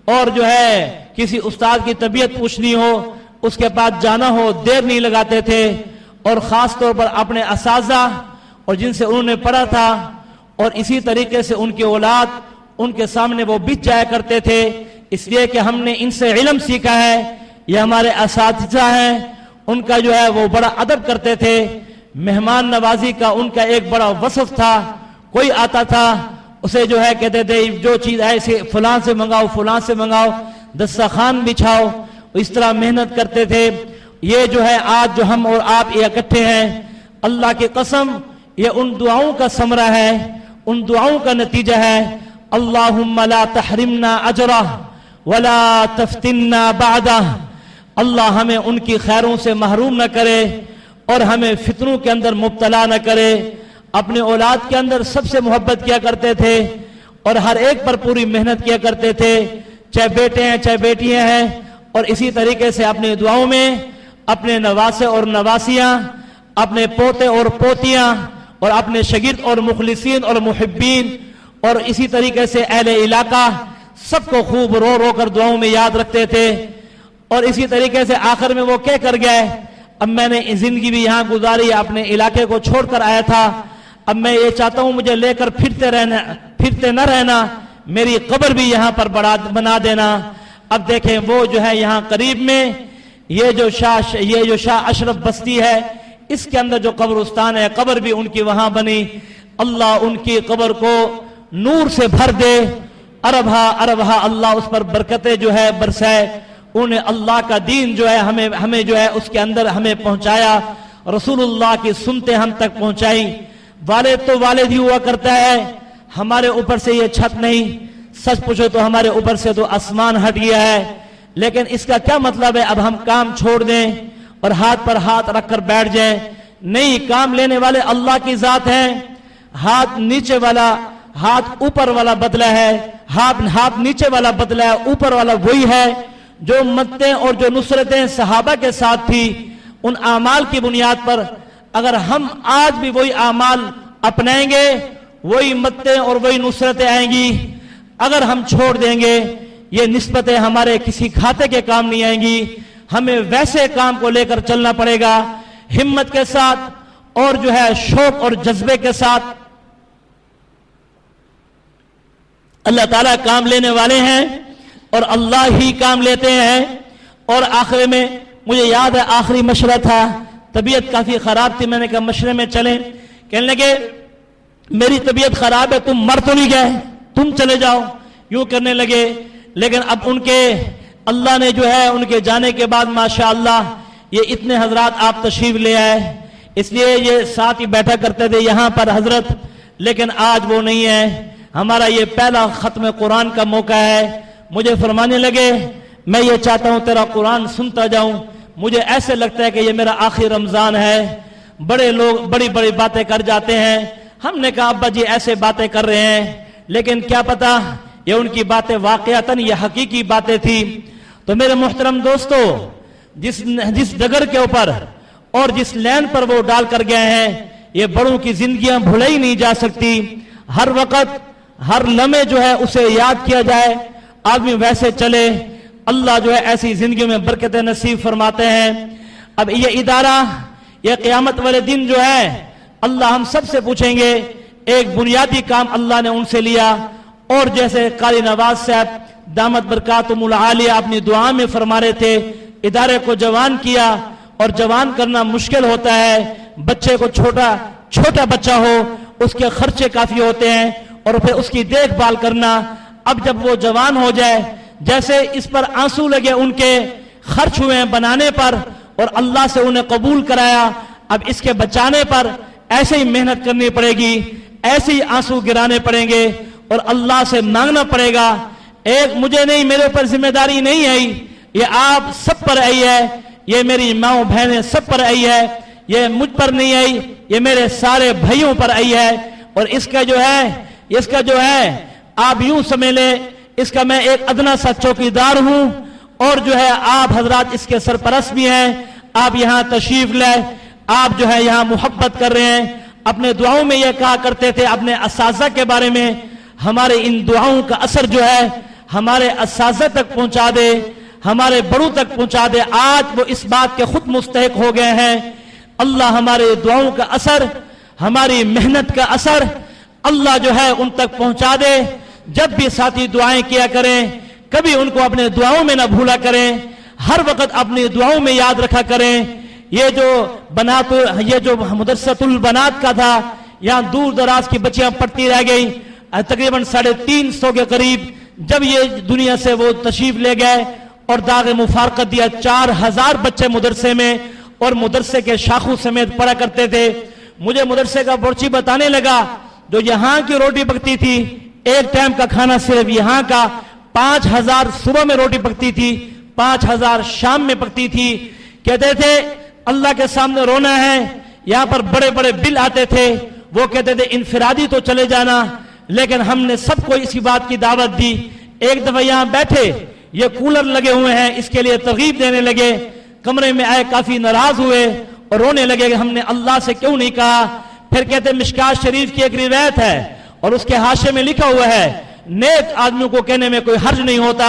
Speaker 2: اور جو ہے کسی استاد کی طبیعت پوچھنی ہو، اس کے پاس جانا ہو، دیر نہیں لگاتے تھے، اور خاص طور پر اپنے اساتذہ اور جن سے انہوں نے پڑھا تھا، اور اسی طریقے سے ان کی اولاد ان کے سامنے وہ بچ جایا کرتے تھے، اس لیے کہ ہم نے ان سے علم سیکھا ہے، یہ ہمارے اساتذہ ہیں۔ ان کا جو ہے وہ بڑا ادب کرتے تھے، مہمان نوازی کا ان کا ایک بڑا وصف تھا۔ کوئی آتا تھا اسے جو ہے کہتے تھے جو چیز ایسے فلاں سے منگاؤ، فلاں سے منگاؤ، دسترخوان بچھاؤ، اس طرح محنت کرتے تھے۔ یہ جو ہے آج جو ہم اور آپ یہ اکٹھے ہیں، اللہ کی قسم یہ ان دعاؤں کا ثمرہ ہے، ان دعاؤں کا نتیجہ ہے۔ اللہم لا تحرمنا اجرہ ولا تفتننا بعدہ، اللہ ہمیں ان کی خیروں سے محروم نہ کرے اور ہمیں فتنوں کے اندر مبتلا نہ کرے۔ اپنے اولاد کے اندر سب سے محبت کیا کرتے تھے، اور ہر ایک پر پوری محنت کیا کرتے تھے، چاہے بیٹے ہیں چاہے بیٹیاں ہیں، اور اسی طریقے سے اپنی دعاؤں میں اپنے نواسے اور نواسیاں، اپنے پوتے اور پوتیاں، اور اپنے شاگرد اور مخلصین اور محبین اور اسی طریقے سے اہل علاقہ سب کو خوب رو رو کر دعاؤں میں یاد رکھتے تھے. اور اسی طریقے سے آخر میں وہ کہہ کر گئے اب میں نے زندگی بھی یہاں گزاری, اپنے علاقے کو چھوڑ کر آیا تھا, اب میں یہ چاہتا ہوں مجھے لے کر پھرتے نہ رہنا, میری قبر بھی یہاں پر بنا دینا. اب دیکھیں وہ جو ہے یہاں قریب میں یہ جو شاہ اشرف بستی ہے اس کے اندر جو قبرستان ہے قبر بھی ان کی وہاں بنی. اللہ ان کی قبر کو نور سے بھر دے, اربہا اللہ اس پر برکتیں جو ہے برسائے. انہیں اللہ کا دین جو ہے ہمیں جو ہے اس کے اندر ہمیں پہنچایا, رسول اللہ کی سنتیں ہم تک پہنچائی. والد تو والد ہی ہوا کرتا ہے, ہمارے اوپر سے یہ چھت نہیں, سچ پوچھو تو ہمارے اوپر سے تو آسمان ہٹ گیا ہے. لیکن اس کا کیا مطلب ہے اب ہم کام چھوڑ دیں اور ہاتھ پر ہاتھ رکھ کر بیٹھ جائیں؟ نہیں, کام لینے والے اللہ کی ذات ہیں. ہاتھ نیچے والا ہاتھ اوپر والا بدلہ ہے, ہاتھ نیچے والا بدلہ ہے, اوپر والا وہی ہے. جو مددیں اور جو نصرتیں صحابہ کے ساتھ تھی ان اعمال کی بنیاد پر اگر ہم آج بھی وہی اعمال اپنائیں گے وہی مددیں اور وہی نصرتیں آئیں گی. اگر ہم چھوڑ دیں گے یہ نسبتیں ہمارے کسی کھاتے کے کام نہیں آئیں گی. ہمیں ویسے کام کو لے کر چلنا پڑے گا, ہمت کے ساتھ اور جو ہے شوق اور جذبے کے ساتھ. اللہ تعالیٰ کام لینے والے ہیں اور اللہ ہی کام لیتے ہیں. اور آخر میں مجھے یاد ہے آخری مشورہ تھا, طبیعت کافی خراب تھی, میں نے کہا مشورے میں چلیں. کہنے لگے میری طبیعت خراب ہے, تم مر تو نہیں گئے, تم چلے جاؤ, یوں کرنے لگے. لیکن اب ان کے اللہ نے جو ہے ان کے جانے کے بعد ماشاءاللہ یہ اتنے حضرات آپ تشریف لے آئے, اس لیے یہ ساتھ ہی بیٹھا کرتے تھے یہاں پر حضرت, لیکن آج وہ نہیں ہے. ہمارا یہ پہلا ختم قرآن کا موقع ہے. مجھے فرمانے لگے میں یہ چاہتا ہوں تیرا قرآن سنتا جاؤں, مجھے ایسے لگتا ہے کہ یہ میرا آخری رمضان ہے. بڑے لوگ بڑی بڑی باتیں کر جاتے ہیں. ہم نے کہا ابا جی ایسے باتیں کر رہے ہیں, لیکن کیا پتا یہ ان کی باتیں واقعتاً یہ حقیقی باتیں تھی. تو میرے محترم دوستو, جس ڈگر کے اوپر اور جس لین پر وہ ڈال کر گئے ہیں یہ بڑوں کی زندگیاں بھلائی نہیں جا سکتی. ہر وقت ہر لمحے جو ہے اسے یاد کیا جائے, آدمی ویسے چلے, اللہ جو ہے ایسی زندگی میں برکت نصیب فرماتے ہیں. اب یہ ادارہ یہ قیامت والے دن جو ہے اللہ ہم سب سے پوچھیں گے. ایک بنیادی کام اللہ نے ان سے لیا, اور جیسے قاری نواز صاحب دامت برکاتہم العالیہ اپنی دعا میں فرما رہے تھے, ادارے کو جوان کیا, اور جوان کرنا مشکل ہوتا ہے. بچے کو چھوٹا بچہ ہو اس کے خرچے کافی ہوتے ہیں, اور پھر اس کی دیکھ بھال کرنا. اب جب وہ جوان ہو جائے, جیسے اس پر آنسو لگے ان کے خرچ ہوئے ہیں بنانے پر اور اللہ سے انہیں قبول کرایا, اب اس کے بچانے پر ایسے ہی محنت کرنی پڑے گی, ایسے ہی آنسو گرانے پڑیں گے اور اللہ سے مانگنا پڑے گا. ایک مجھے نہیں, میرے اوپر ذمہ داری نہیں آئی, یہ آپ سب پر آئی ہے, یہ میری ماں بہنیں سب پر آئی ہے, یہ مجھ پر نہیں آئی, یہ میرے سارے بھائیوں پر آئی ہے. اور اس کا جو ہے آپ یوں سمجھ لیں اس کا میں ایک ادنا سا چوکیدار ہوں, اور جو ہے آپ حضرات اس کے سرپرست بھی ہیں. آپ یہاں تشریف لائے, آپ جو ہے یہاں محبت کر رہے ہیں. اپنے دعاؤں میں یہ کہا کرتے تھے اپنے اساتذہ کے بارے میں, ہمارے ان دعاؤں کا اثر جو ہے ہمارے اساتذہ تک پہنچا دے, ہمارے بڑوں تک پہنچا دے. آج وہ اس بات کے خود مستحق ہو گئے ہیں. اللہ ہمارے دعاؤں کا اثر, ہماری محنت کا اثر اللہ جو ہے ان تک پہنچا دے. جب بھی ساتھی دعائیں کیا کریں کبھی ان کو اپنے دعاؤں میں نہ بھولا کریں, ہر وقت اپنی دعاؤں میں یاد رکھا کریں. یہ جو مدرسۃ البنات کا تھا, یہاں دور دراز کی بچیاں پڑھتی رہ گئی, تقریباً 350 کے قریب. جب یہ دنیا سے وہ تشریف لے گئے اور داغ مفارقت دیا, 4000 بچے مدرسے میں اور مدرسے کے شاخوں سمیت پڑھا کرتے تھے. مجھے مدرسے کا بورچی بتانے لگا جو یہاں کی روٹی پکتی تھی, ایک ٹائم کا کھانا صرف یہاں کا 5000 صبح میں روٹی پکتی تھی, 5000 شام میں پکتی تھی. کہتے تھے اللہ کے سامنے رونا ہے. یہاں پر بڑے بڑے بل آتے تھے, وہ کہتے تھے انفرادی تو چلے جانا, لیکن ہم نے سب کو اسی بات کی دعوت دی. ایک دفعہ یہاں بیٹھے, یہ کولر لگے ہوئے ہیں اس کے لیے ترغیب دینے لگے, کمرے میں آئے کافی ناراض ہوئے اور رونے لگے کہ ہم نے اللہ سے کیوں نہیں کہا پھر کہتے ہیں مشکات شریف کی ایک روایت ہے اور اس کے حاشے میں لکھا ہوا ہے نیک آدمیوں کو کہنے میں کوئی حرج نہیں ہوتا.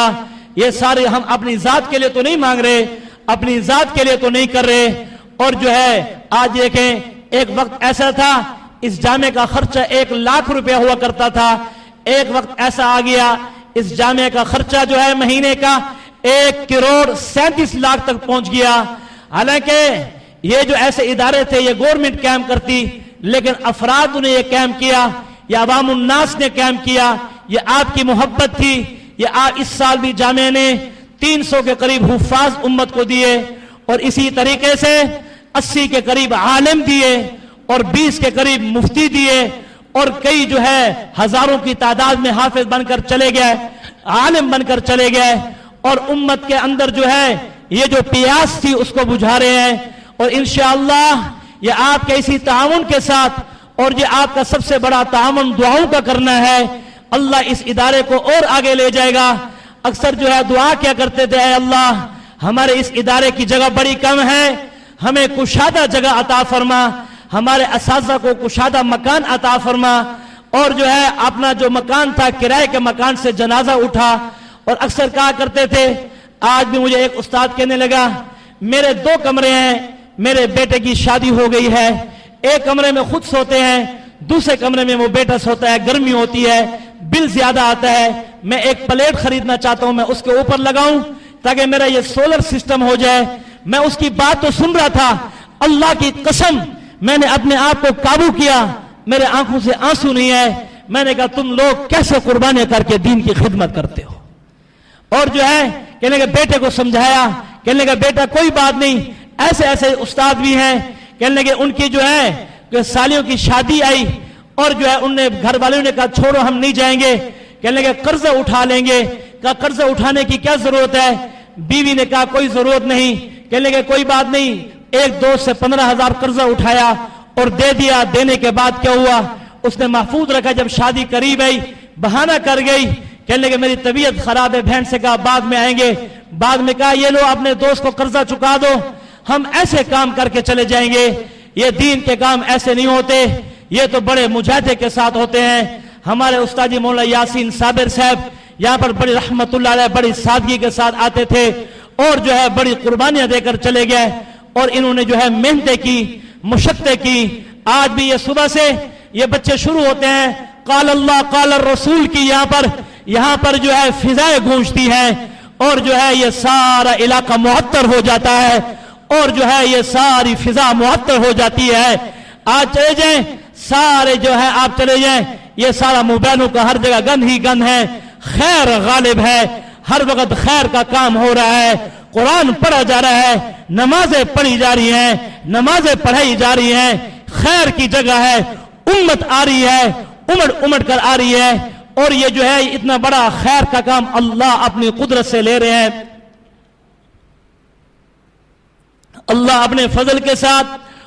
Speaker 2: یہ سارے ہم اپنی ذات کے لیے تو نہیں مانگ رہے, اپنی ذات کے لیے تو نہیں کر رہے. اور جو ہے آج دیکھیں ایک وقت ایسا تھا اس جامع کا خرچہ 1,00,000 روپیہ ہوا کرتا تھا, ایک وقت ایسا آ گیا اس جامع کا خرچہ جو ہے مہینے کا 1,37,00,000 تک پہنچ گیا. حالانکہ یہ جو ایسے ادارے تھے یہ گورنمنٹ قائم کرتی, لیکن افراد نے یہ قائم کیا, یہ عوام الناس نے قائم کیا, یہ آپ کی محبت تھی. یہ اس سال بھی جامعہ نے 300 کے قریب حفاظ امت کو دیے اور اسی طریقے سے 80 کے قریب عالم دیے اور 20 کے قریب مفتی دیے اور کئی جو ہے ہزاروں کی تعداد میں حافظ بن کر چلے گئے, عالم بن کر چلے گئے اور امت کے اندر جو ہے یہ جو پیاس تھی اس کو بجھا رہے ہیں. اور انشاءاللہ یہ آپ کے اسی تعاون کے ساتھ اور یہ آپ کا سب سے بڑا تعاون دعاؤں کا کرنا ہے, اللہ اس ادارے کو اور آگے لے جائے گا. اکثر جو ہے دعا کیا کرتے تھے اے اللہ ہمارے اس ادارے کی جگہ بڑی کم ہے, ہمیں کشادہ جگہ عطا فرما, ہمارے اساتذہ کو کشادہ مکان عطا فرما. اور جو ہے اپنا جو مکان تھا کرائے کے مکان سے جنازہ اٹھا. اور اکثر کہا کرتے تھے, آج بھی مجھے ایک استاد کہنے لگا میرے 2 کمرے ہیں, میرے بیٹے کی شادی ہو گئی ہے, ایک کمرے میں خود سوتے ہیں, دوسرے کمرے میں وہ بیٹا سوتا ہے, گرمی ہوتی ہے, بل زیادہ آتا ہے, میں ایک پلیٹ خریدنا چاہتا ہوں میں اس کے اوپر لگاؤں تاکہ میرا یہ سولر سسٹم ہو جائے. میں اس کی بات تو سن رہا تھا, اللہ کی قسم میں نے اپنے آپ کو قابو کیا, میرے آنکھوں سے آنسو نہیں ہے. میں نے کہا تم لوگ کیسے قربانیاں کر کے دین کی خدمت کرتے ہو. اور جو ہے کہنے کے بیٹے کو سمجھایا, کہنے کا بیٹا کوئی بات نہیں, ایسے ایسے استاد بھی ہیں کہنے کے ان کی جو ہے کہ سالیوں کی شادی آئی اور جو ہے ان نے گھر والوں نے کہا چھوڑو ہم نہیں جائیں گے, کہنے کے قرض اٹھا لیں گے. کہا قرض اٹھانے کی کیا ضرورت ہے؟ بیوی نے کہا کوئی ضرورت نہیں. کہنے کے کوئی بات نہیں, ایک دوست سے 15,000 قرضہ اٹھایا اور دے دیا. دینے کے بعد کیا ہوا اس نے محفوظ رکھا, جب شادی قریب آئی بہانہ کر گئی, کہنے کہ میری طبیعت خراب ہے. بہن سے کہا بعد میں آئیں گے, بعد میں کہا یہ لو اپنے دوست کو قرضہ چکا دو, ہم ایسے کام کر کے چلے جائیں گے. یہ دین کے کام ایسے نہیں ہوتے, یہ تو بڑے مجاہدے کے ساتھ ہوتے ہیں. ہمارے استاد مولانا یاسین صابر صاحب یہاں پر بڑی رحمت اللہ علیہ بڑی سادگی کے ساتھ آتے تھے اور جو ہے بڑی قربانیاں دے کر چلے گئے اور انہوں نے جو ہے محنتیں کی, مشقتیں کی. آج بھی یہ صبح سے یہ بچے شروع ہوتے ہیں قال اللہ قال الرسول کی, یہاں پر جو ہے فضائیں گونجتی ہیں اور جو ہے یہ سارا علاقہ معطر ہو جاتا ہے اور جو ہے یہ ساری فضا معطر ہو جاتی ہے. آج چلے جائیں سارے جو ہے آپ چلے جائیں یہ سارا موبائلوں کا ہر جگہ گند ہی گند ہے. خیر غالب ہے, ہر وقت خیر کا کام ہو رہا ہے, قرآن پڑھا جا رہا ہے, نمازیں پڑھی جا رہی ہیں, نمازیں پڑھائی جا رہی ہیں, خیر کی جگہ ہے, امت آ رہی ہے, امڑ کر آ رہی ہے. اور یہ جو ہے اتنا بڑا خیر کا کام اللہ اپنی قدرت سے لے رہے ہیں. اللہ اپنے فضل کے ساتھ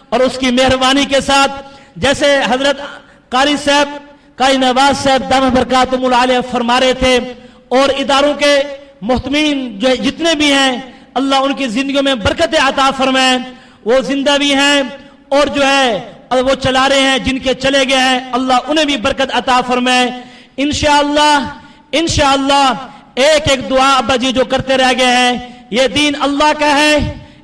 Speaker 2: اور اس کی مہربانی کے ساتھ, جیسے حضرت قاری صاحب قاری نواز صاحب دامت برکاتہم العالیہ فرما رہے تھے, اور اداروں کے محتمین جو جتنے بھی ہیں اللہ ان کی زندگیوں میں برکت عطا فرمائے. وہ زندہ بھی ہیں اور جو ہے وہ چلا رہے ہیں, جن کے چلے گئے ہیں اللہ انہیں بھی برکت عطا فرمائے. انشاءاللہ ایک ایک دعا ابا جی جو کرتے رہ گئے ہیں, یہ دین اللہ کا ہے,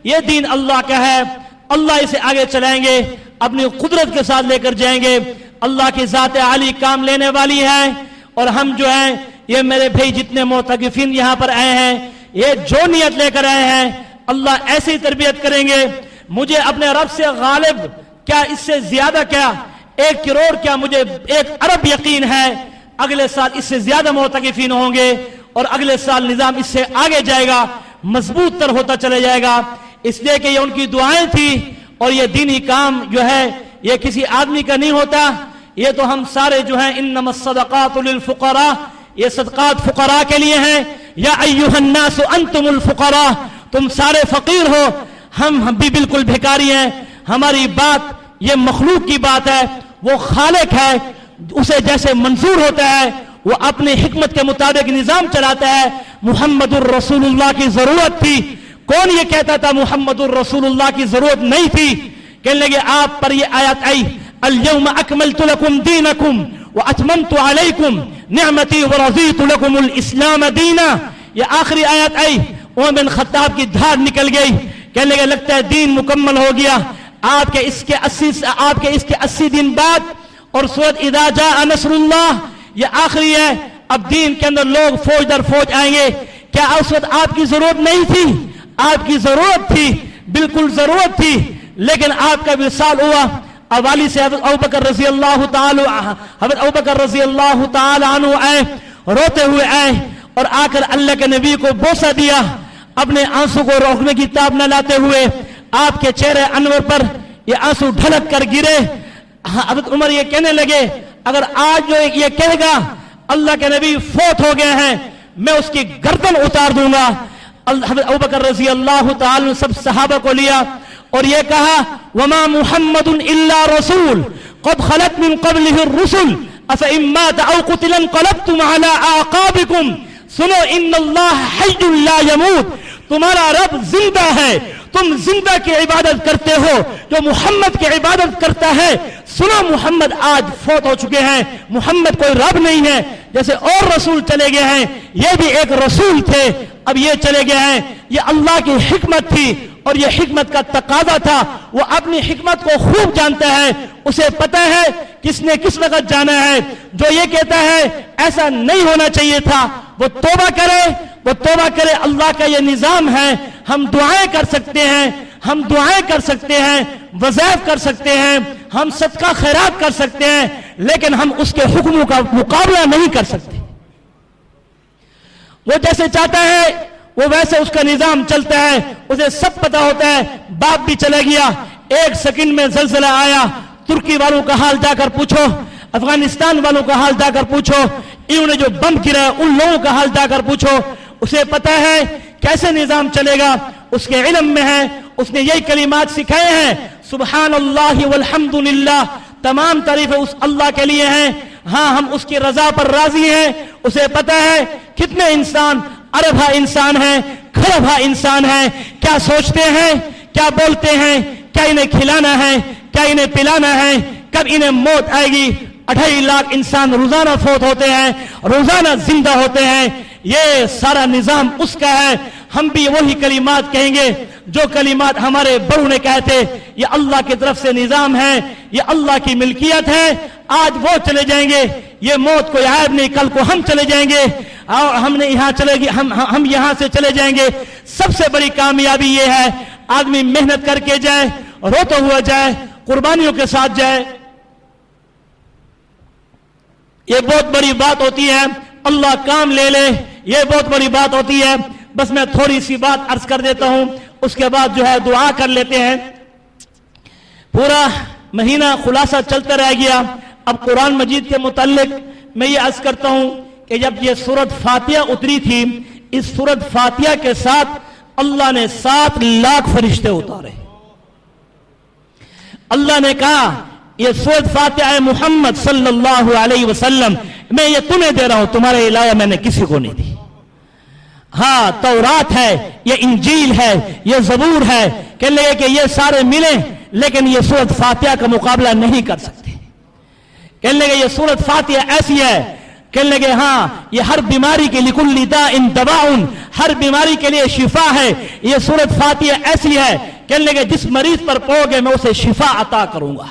Speaker 2: یہ دین اللہ کا ہے. اللہ اسے آگے چلائیں گے, اپنی قدرت کے ساتھ لے کر جائیں گے. اللہ کی ذات عالی کام لینے والی ہے. اور ہم جو ہیں یہ میرے بھائی جتنے معتکفین یہاں پر آئے ہیں یہ جو نیت لے کر آئے ہیں اللہ ایسی تربیت کریں گے. مجھے اپنے رب سے غالب کیا اس سے زیادہ کیا 1 کروڑ کیا مجھے 1 ارب یقین ہے اگلے سال اس سے زیادہ معتکفین ہوں گے اور اگلے سال نظام اس سے آگے جائے گا, مضبوط تر ہوتا چلے جائے گا. اس لیے کہ یہ ان کی دعائیں تھی اور یہ دینی کام جو ہے یہ کسی آدمی کا نہیں ہوتا, یہ تو ہم سارے جو ہیں انما الصدقات للفقراء, یہ صدقات فقراء کے لیے ہیں. یا ایھا الناس انتم الفقراء, تم سارے فقیر ہو, ہم بھی بالکل بھکاری ہیں. ہماری بات یہ مخلوق کی بات ہے, وہ خالق ہے, اسے جیسے منظور ہوتا ہے وہ اپنی حکمت کے مطابق نظام چلاتا ہے. محمد الرسول اللہ کی ضرورت تھی, کون یہ کہتا تھا محمد الرسول اللہ کی ضرورت نہیں تھی؟ کہنے لگے آپ پر یہ آیت آئی
Speaker 3: اليوم اکملت لکم دینکم واتممت علیکم نعمتی ورضیت لکم الاسلام دینا. یہ آخری آیت آئی، عمر بن خطاب کی دھار نکل گئی، کہنے لگے لگتا ہے دین مکمل ہو گیا. آپ کے اس کے 80 دن بعد اور سورۃ اذا جاء نصر اللہ یہ آخری ہے. اب دین کے اندر لوگ فوج در فوج آئیں گے. کیا اس وقت آپ کی ضرورت نہیں تھی؟ آپ کی ضرورت تھی، بالکل ضرورت تھی، لیکن آپ کا وصال ہوا. والی سے حضرت ابوبکر رضی اللہ تعالی عنہ آئے، روتے ہوئے آئے اور آ کر اللہ کے نبی کو بوسہ دیا، اپنے آنسو کو روکنے کی تاب نہ لاتے ہوئے. آپ کے چہرے انور پر یہ آنسو ڈھلک کر گرے. حضرت عمر یہ کہنے لگے اگر آج جو یہ کہے گا اللہ کے نبی فوت ہو گئے ہیں میں اس کی گردن اتار دوں گا. حضرت ابوبکر رضی اللہ تعالی عنہ سب صحابہ کو لیا اور یہ کہا وما محمد الا رسول قد خلت من قبله الرسل افئن مات او قتل انقلبتم على اعقابكم. سنو ان اللہ حی لا يموت، تمہارا رب زندہ ہے، تم زندہ کی عبادت کرتے ہو جو محمد کی عبادت کرتا ہے. سنو محمد آج فوت ہو چکے ہیں، محمد کوئی رب نہیں ہے. جیسے اور رسول چلے گئے ہیں یہ بھی ایک رسول تھے، اب یہ چلے گئے ہیں. یہ اللہ کی حکمت تھی اور یہ حکمت کا تقاضا تھا. وہ اپنی حکمت کو خوب جانتا ہے، اسے پتہ ہے کس نے کس وقت جانا ہے. جو یہ کہتا ہے ایسا نہیں ہونا چاہیے تھا وہ توبہ کرے، وہ توبہ کرے. اللہ کا یہ نظام ہے. ہم دعائیں کر سکتے ہیں، ہم دعائیں کر سکتے ہیں، وظائف کر سکتے ہیں، ہم صدقہ خیرات کر سکتے ہیں، لیکن ہم اس کے حکموں کا مقابلہ نہیں کر سکتے. وہ جیسے چاہتا ہے وہ ویسے اس کا نظام چلتا ہے، اسے سب پتہ ہوتا ہے. باپ بھی چلے گیا، ایک سیکنڈ میں زلزلہ آیا. ترکی والوں کا حال جا کر پوچھو، افغانستان والوں کا حال جا کر پوچھو، انہوں نے جو بم گرا ان لوگوں کا حال جا کر پوچھو. اسے پتہ ہے کیسے نظام چلے گا، اس کے علم میں ہے. اس نے یہی کلمات سکھائے ہیں سبحان اللہ والحمد للہ. تمام تعریفیں اس اللہ کے لیے ہیں. ہاں ہم اس کی رضا پر راضی ہیں. اسے پتہ ہے کتنے انسان اربھا انسان ہیں، کھربھا انسان ہیں، کیا سوچتے ہیں، کیا بولتے ہیں، کیا انہیں کھلانا ہے، کیا انہیں پلانا ہے، کب انہیں موت آئے گی. 2.5 لاکھ انسان روزانہ فوت ہوتے ہیں، روزانہ زندہ ہوتے ہیں. یہ سارا نظام اس کا ہے. ہم بھی وہی کلمات کہیں گے جو کلمات ہمارے بڑوں نے کہے تھے. یہ اللہ کی طرف سے نظام ہے، یہ اللہ کی ملکیت ہے. آج وہ چلے جائیں گے، یہ موت کوئی عیب نہیں، کل کو ہم چلے جائیں گے اور ہم یہاں سے چلے جائیں گے. سب سے بڑی کامیابی یہ ہے آدمی محنت کر کے جائے، روتا ہوا جائے، قربانیوں کے ساتھ جائے. یہ بہت بڑی بات ہوتی ہے. اللہ کام لے لے، یہ بہت بڑی بات ہوتی ہے. بس میں تھوڑی سی بات عرض کر دیتا ہوں، اس کے بعد جو ہے دعا کر لیتے ہیں. پورا مہینہ خلاصہ چلتا رہ گیا. اب قرآن مجید کے متعلق میں یہ عرض کرتا ہوں کہ جب یہ سورۃ فاتحہ اتری تھی، اس سورۃ فاتحہ کے ساتھ اللہ نے 7 لاکھ فرشتے اتارے. اللہ نے کہا یہ سورۃ فاتحہ محمد صلی اللہ علیہ وسلم میں یہ تمہیں دے رہا ہوں، تمہارے علاوہ میں نے کسی کو نہیں دی. ہاں تورات ہے، یہ انجیل ہے، یہ زبور ہے، کہنے لگے کہ یہ سارے ملیں لیکن یہ سورۃ فاتحہ کا مقابلہ نہیں کر سکتے. کہنے لگے یہ سورۃ فاتحہ ایسی ہے، کہنے لگے ہاں یہ ہر بیماری کے لکل داء دواء، ہر بیماری کے لیے شفا ہے. یہ سورۃ فاتحہ ایسی ہے، کہنے لگے جس مریض پر پڑھو گے میں اسے شفا عطا کروں گا.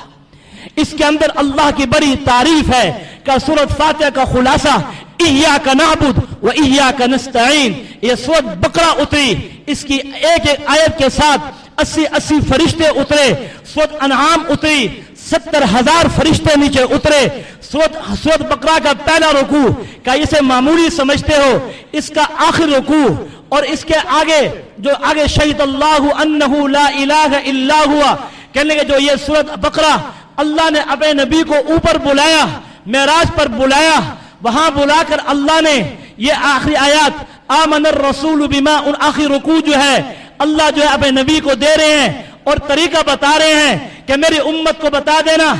Speaker 3: اس کے اندر اللہ کی بڑی تعریف ہے کہ سورۃ فاتحہ کا خلاصہ ایاک نعبد و ایاک نستعین. یہ سورۃ بقرہ اتری، اس کی ایک ایک آیت کے ساتھ 80 فرشتے اترے. سورۃ انعام اتری، 70,000 فرشتے نیچے اترے. سورۃ بقرہ کا پہلا رکوع کا اسے معمولی سمجھتے ہو، اس کا آخر رکوع اور اس کے آگے جو آگے شہید اللہ انہ لا الہ الا ہوا، کہنے کہ جو یہ سورۃ بقرہ اللہ نے اپنے نبی کو اوپر بلایا، معراج پر بلایا، وہاں بلا کر اللہ نے یہ آخری آیات آمن الرسول بما، ان آخری رکوع جو ہے اللہ جو ہے اپنے نبی کو دے رہے ہیں اور طریقہ بتا رہے ہیں کہ میری امت کو بتا دینا،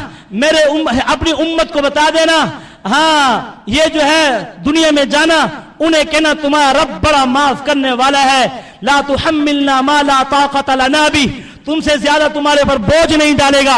Speaker 3: اپنی امت کو بتا دینا. ہاں یہ جو ہے دنیا میں جانا، انہیں کہنا تمہارا رب بڑا معاف کرنے والا ہے. لا تحملنا ما لا طاقت لنا بھی، تم سے زیادہ تمہارے پر بوجھ نہیں ڈالے گا.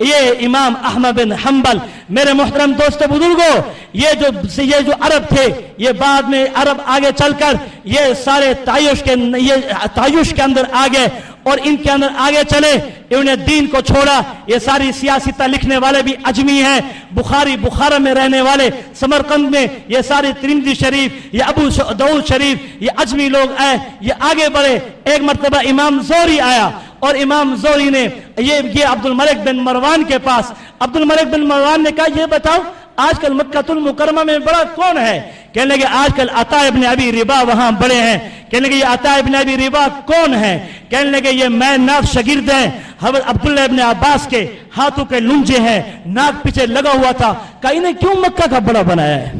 Speaker 3: یہ امام احمد بن حنبل. میرے محترم دوستو بزرگوں، یہ جو عرب تھے، یہ بعد میں عرب آگے چل کر یہ سارے تعیش کے اندر آ گئے اور ان کے اندر آگے چلے، انہوں نے دین کو چھوڑا. یہ ساری سیاستہ لکھنے والے بھی اجمی ہیں، بخارا میں رہنے والے، سمرقند میں یہ سارے ترمذی شریف، یہ ابو داؤد شریف، یہ اجمی لوگ آئے، یہ آگے بڑھے. ایک مرتبہ امام زہری آیا اور امام زہری نے یہ عبد الملک بن مروان کے پاس، عبد الملک بن مروان نے کہا یہ بتاؤ آج کل مکہ المکرمہ میں بڑا کون ہے؟ کہنے لگے آج کل عطا ابن ابی ربا وہاں بڑے ہیں. کہنے لگے یہ عطا ابن ابی ربا کون ہے؟ کہنے لگے یہ میں ناف شاگرد ہیں حضرت عبداللہ ابن عباس کے، ہاتھوں کے لنجے ہیں، ناک پیچھے لگا ہوا تھا. کہا انہیں کیوں مکہ کا بڑا بنایا ہے؟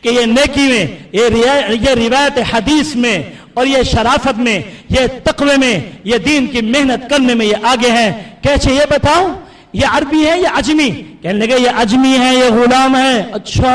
Speaker 3: کہ یہ نیکی میں، یہ روایت حدیث میں اور یہ شرافت میں، یہ تقوی میں، یہ دین کی محنت کرنے میں یہ آگے ہیں. کہچے یہ بتاؤ یہ عربی ہے یا عجمی؟ کہنے لگے یہ عجمی ہے، یہ غلام ہے. اچھا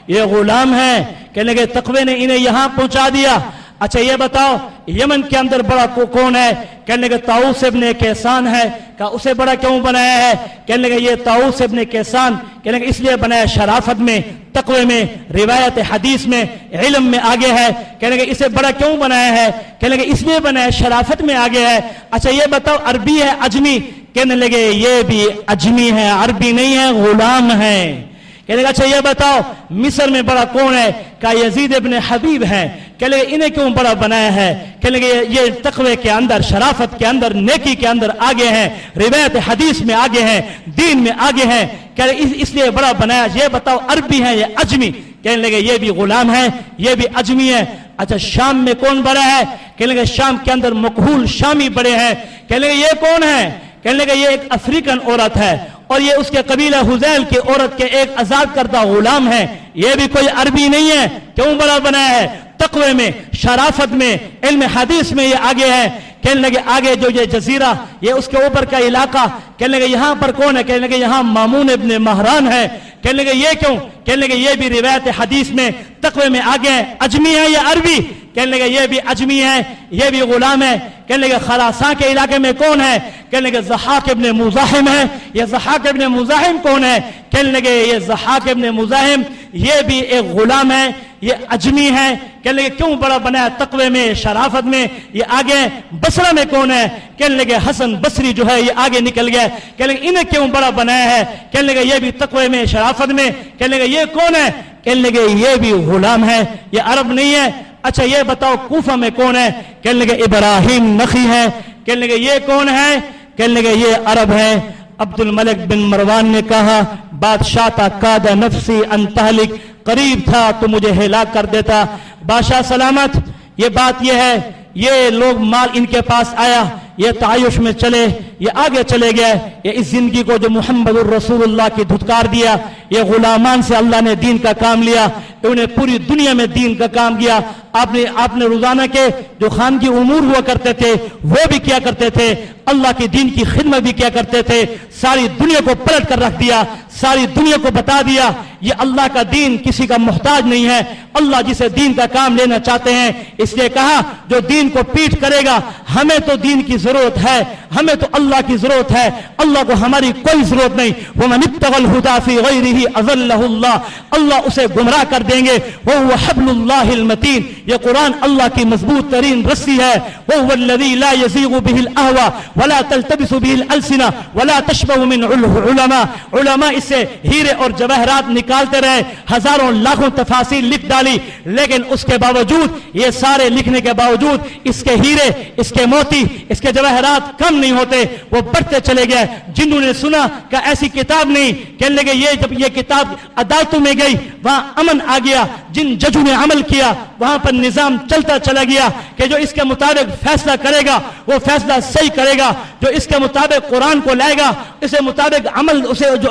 Speaker 3: یہ غلام ہے. کہنے لگے تقوی نے انہیں یہاں پہنچا دیا. اچھا یہ بتاؤ یمن کے اندر بڑا کون ہے؟ کہنے لگے طاؤس ابن کیسان ہے. کہا اسے بڑا کیوں بنایا ہے؟ کہنے لگے یہ طاؤس ابن کیسان کہنے لگے اس لیے بنایا شرافت میں، تقوی میں، روایت حدیث میں، علم میں آگے ہے. کہنے لگے اسے بڑا کیوں بنایا ہے؟ کہنے لگے اس لیے بنایا شرافت میں آگے ہے. اچھا یہ بتاؤ عربی ہے عجمی؟ کہنے لگے یہ بھی عجمی ہے، عربی نہیں ہے، غلام ہے. کہنے لگے اچھا یہ بتاؤ مصر میں بڑا کون ہے؟ کہا یزید ابن حبیب ہے. کہنے لگے انہیں کیوں بڑا بنایا ہے؟ کہنے لگے یہ تقوی کے اندر، شرافت کے اندر، نیکی کے اندر آگے ہیں، روایت حدیث میں آگے ہیں، دین میں آگے ہیں. کہنے لگے اس لیے بڑا بنایا. یہ بتاؤ عربی ہے یا عجمی؟ کہنے لگے یہ بھی غلام ہے، یہ بھی عجمی ہے. اچھا شام میں کون بڑا ہے؟ کہنے لگے شام کے اندر مکحول شامی بڑے ہیں. کہنے لگے یہ کون ہے؟ کہنے لگے یہ ایک افریقن عورت ہے اور یہ اس کے قبیلہ حذیل کی عورت کے ایک آزاد کردہ غلام ہے. یہ بھی کوئی عربی نہیں ہے. کیوں بڑا بنایا ہے؟ تقوی میں، شرافت میں، علم حدیث میں یہ آگے ہے. کہنے لگے آگے جو یہ جزیرہ، یہ اس کے اوپر کا علاقہ، کہنے لگے یہاں پر کون ہے؟ کہنے لگے یہاں مامون ابن مہران ہے. کہنے لگے یہ کیوں؟ کہنے لگے یہ بھی روایت حدیث میں، تقوی میں آگے ہے. عجمی ہے یا عربی؟ کہنے لگے یہ بھی عجمی ہے، یہ بھی غلام ہے. کہنے لگے خراسان کے علاقے میں کون ہے؟ کہنے لگے ضحاک ابن مزاحم ہے. یہ ضحاک ابن مزاحم کون ہے؟ کہنے لگے یہ ضحاک ابن مزاحم یہ بھی ایک غلام ہے، یہ عجمی ہے. کہنے لگے کیوں بڑا بنایا؟ تقوی میں، شرافت میں یہ آگے. بصرہ میں کون ہے؟ کہنے لگے حسن بصری جو ہے یہ آگے نکل گیا. کہنے لگے انہیں کیوں بڑا بنایا ہے؟ کہنے لگے یہ بھی تقوی میں، شرافت میں. کہنے لگے یہ کون ہے؟ کہنے لگے یہ بھی غلام ہے، یہ عرب نہیں ہے. اچھا یہ بتاؤ کوفہ میں کون ہے؟ کہنے لگے ابراہیم نخی ہے. کہنے لگے یہ کون ہے؟ کہنے لگے یہ عرب ہے. عبد الملک بن مروان نے کہا بادشاہ تا کاد نفسی ان تہلک، قریب تھا تو مجھے ہلاک کر دیتا. بادشاہ سلامت. یہ بات یہ ہے، یہ لوگ مال ان کے پاس آیا، یہ تعیش میں چلے، یہ آگے چلے گئے. یہ اس زندگی کو جو محمد الرسول اللہ کی دھتکار دیا، یہ غلامان سے اللہ نے دین کا کام لیا، انہیں پوری دنیا میں دین کا کام کیا. آپ نے روزانہ کے جو خانگی امور ہوا کرتے تھے وہ بھی کیا کرتے تھے، اللہ کی دین کی خدمت بھی کیا کرتے تھے. ساری دنیا کو پلٹ کر رکھ دیا، ساری دنیا کو بتا دیا یہ اللہ کا دین کسی کا محتاج نہیں ہے. اللہ جسے دین کا کام لینا چاہتے ہیں، اس لیے کہا جو دین کو پیٹ کرے گا، ہمیں تو دین کی ضرورت ہے، ہمیں تو اللہ کی ضرورت ہے، اللہ کو ہماری کوئی ضرورت نہیں. وَمَنِ ابْتَغَى الْهُدَى فِي غَيْرِهِ أَضَلَّهُ اللَّهُ، اللہ اسے گمراہ کر دیں گے. وَهُوَ حَبْلُ اللَّهِ الْمَتِينُ، یہ قرآن اللہ کی مضبوط ترین رسی ہے. وَهُوَ الَّذِي لَا يَزِيغُ بِهِ الْأَهْوَى وَلَا تَلْتَبِسُ بِهِ الْأَلْسِنَةُ وَلَا تَشْبَهُ مِنْ عُلَمَاء. علماء اس سے ہیرے اور جواہرات نکالتے رہے، ہزاروں لاکھوں تفاصیل لکھ ڈالی، لیکن اس کے باوجود، یہ سارے لکھنے کے باوجود، اس کے ہیرے، اس کے موتی، اس کے جواہرات کم نہیں ہوتے، وہ بڑھتے چلے گئے. جنہوں نے سنا کہ ایسی کتاب نہیں، کہنے لگے یہ جب یہ کتاب عدالتوں میں گئی وہاں امن آ گیا. جن ججوں نے عمل کیا وہاں پر نظام چلتا چلا گیا کہ جو اس کے مطابق فیصلہ کرے گا وہ فیصلہ صحیح کرے گا، جو اس کے مطابق قرآن کو لائے گا جو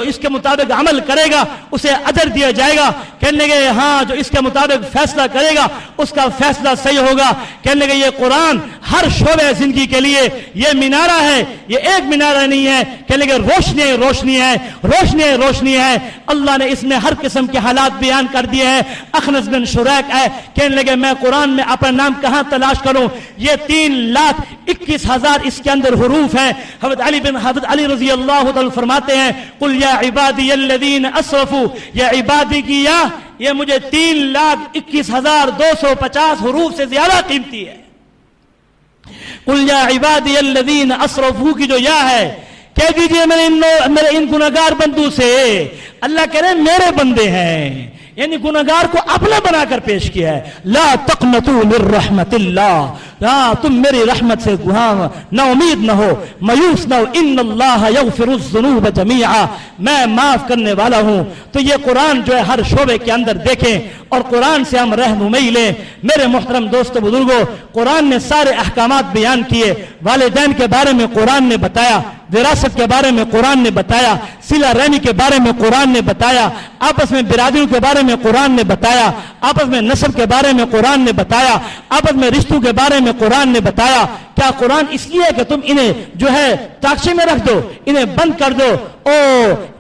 Speaker 3: اس کے مطابق عمل کرے گا اسے اجر دیا جائے گا. کہنے لگے ہاں جو اس کے مطابق فیصلہ کرے گا اس کا فیصلہ صحیح ہوگا. کہنے لگے یہ قرآن ہر شعبہ زندگی کے لیے یہ مینارہ ہے، یہ ایک مینارہ نہیں ہے، کہنے لگے روشنی روشنی ہے، روشنی روشنی ہے۔ اللہ نے اس میں ہر قسم کے حالات بیان کر دیے ہیں۔ اخنس بن شریک ہے، کہنے لگے میں قرآن میں اپنا نام کہاں تلاش کروں، یہ 3,21,000 اس کے اندر حروف ہیں۔ حضرت علی رضی اللہ تعالی فرماتے ہیں قل یا عبادی الذین اسرفوا، یا عبادی کی یا یہ مجھے 3,21,250 حروف سے زیادہ قیمتی ہے۔ قل یا عبادی الذین اسرفوا کی جو یا ہے، کہہ دیجئے میرے ان گناہگار بندوں سے، اللہ کہہ رہے میرے بندے ہیں، یعنی گناہگار کو اپنا بنا کر پیش کیا ہے۔ لا تقنطوا من رحمت اللہ، تم میری رحمت سے نا امید نہ ہو، مایوس نہ ہو۔ ان اللہ یغفر الذنوب جميعا، میں معاف کرنے والا ہوں۔ تو یہ قرآن جو ہے ہر شعبے کے اندر دیکھیں اور قرآن سے ہم رہنمائی لیں۔ میرے محترم دوستو بزرگوں، قرآن نے سارے احکامات بیان کیے، والدین کے بارے میں قرآن نے بتایا، وراثت کے بارے میں قرآن نے بتایا، صلہ رحمی کے بارے میں قرآن نے بتایا، آپس میں برادریوں کے بارے میں قرآن نے بتایا، آپس میں نسب کے بارے میں قرآن نے بتایا، آپس میں رشتوں کے بارے میں قرآن نے بتایا۔ کیا قرآن اس لیے کہ تم انہیں جو ہے تاکچے میں رکھ دو، انہیں بند کر دو؟ او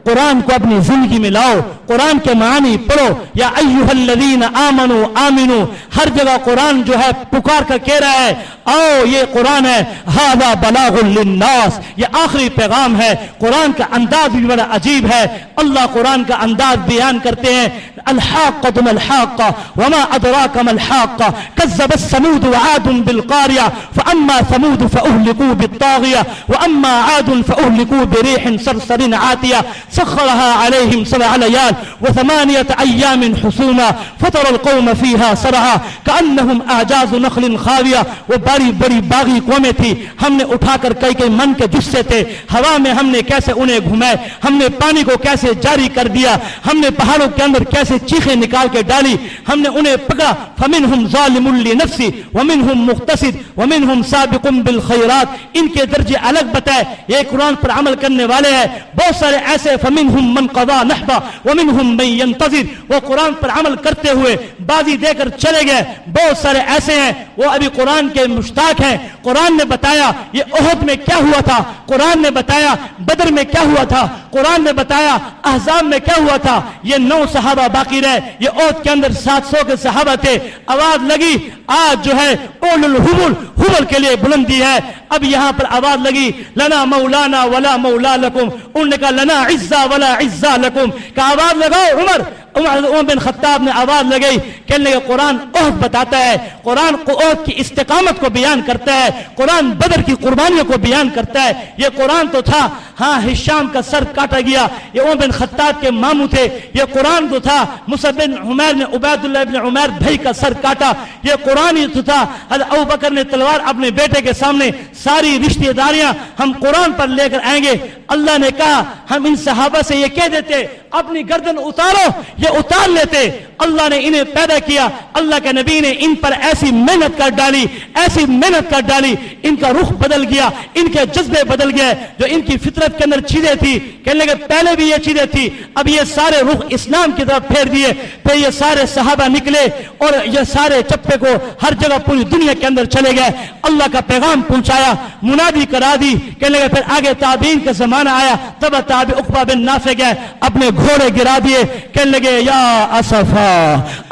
Speaker 3: قرآن کو اپنی زندگی میں لاؤ، قرآن کے معانی پڑھو۔ یا ایھا الذین آمنوا آمنوا، ہر جگہ قرآن جو ہے پکار کر کہہ رہا ہے آؤ یہ قرآن ہے، ھذا بلاغ للناس، یہ آخری پیغام ہے۔ قرآن کا انداز بھی بڑا عجیب ہے، اللہ قرآن کا انداز بیان کرتے ہیں۔ الحاقۃ ما الحاقۃ وما ادراک ما الحاقۃ کذبت ثمود وعاد بالقاریہ فاما ثمود فاهلكوا بالطاغیہ واما عاد فاهلكوا بريح صرصر عاتیہ سخرها عليهم 7 ليال و8 أيام حسوما فترى القوم فيها صرعا كأنهم أعجاز نخل خاوية۔ وہ بڑی بڑی باغی قومیں تھی، ہم نے اٹھا کر کئی من کے جثے تھے، ہوا میں ہم نے کیسے انہیں گھمائے، ہم نے پانی کو کیسے جاری کر دیا، ہم نے پہاڑوں کے اندر کیسے چیخیں نکال کے ڈالی، ہم نے انہیں پکڑا۔ فمنهم ظالم لنفسه ومنهم مقتصد ومنهم سابق بالخيرات، ان کے درجے الگ بتائے۔ یہ قرآن پر عمل کرنے والے ہیں، بہت سارے ایسے فمنهم من قضى نحبه ومنهم من ينتظر، وہ قرآن پر عمل کرتے ہوئے بازی دے کر چلے گئے۔ بہت سارے ایسے ہیں وہ ابھی قرآن کے مشتاق ہیں۔ قرآن نے بتایا یہ احد میں کیا ہوا تھا، قرآن نے بتایا بدر میں کیا ہوا تھا، قرآن نے بتایا احزاب میں کیا ہوا تھا۔ یہ 9 صحابہ باقی رہے، یہ احد کے اندر 700 کے صحابہ تھے۔ آواز لگی، آج جو ہے اول الحبل، حبل کے لیے بلندی ہے۔ اب یہاں پر آواز لگی لنا مولانا ولا مولا لکم، انہوں نے کہا لنا عزا ولا عزا لکم، کہ آواز لگاؤ عمر بن خطاب نے آواز لگائی، کہنے لگے قرآن احد بتاتا ہے، قرآن احد کی استقامت کو بیان کرتا ہے، قرآن بدر کی قربانیوں کو بیان کرتا ہے۔ یہ قرآن تو تھا، ہاں ہشام کا سر کاٹا گیا، یہ عمر بن خطاب کے ماموں تھے۔ یہ قرآن تو تھا، مصعب بن عمیر نے عبید اللہ بن عمیر بھائی کا سر کاٹا۔ یہ قرآن ہی تو تھا، حضرت ابوبکر نے تلوار اپنے بیٹے کے سامنے، ساری رشتہ داریاں ہم قرآن پر لے کر آئیں گے۔ اللہ نے کہا ہم ان صحابہ سے یہ کہہ دیتے اپنی گردن اتارو، یہ اتار لیتے۔ اللہ نے انہیں پیدا کیا، اللہ کے نبی نے ان پر ایسی محنت کر ڈالی، ایسی محنت کر ڈالی، ان کا رخ بدل گیا، ان کے جذبے بدل گئے۔ جو ان کی فطرت کے اندر چیزیں تھی، کہنے لگے پہلے بھی یہ چیزیں تھی، اب یہ سارے رخ اسلام کی طرف پھیر دیے۔ پھر یہ سارے صحابہ نکلے اور یہ سارے چپے کو ہر جگہ پوری دنیا کے اندر چلے گئے، اللہ کا پیغام پہنچایا، منادی کرا دی۔ کہنے لگے پھر آگے تابعین کا زمانہ آیا، تب تابع عقبہ بن نافع گئے، اپنے گھوڑے گرا دیے، کہنے لگے یا اسفا،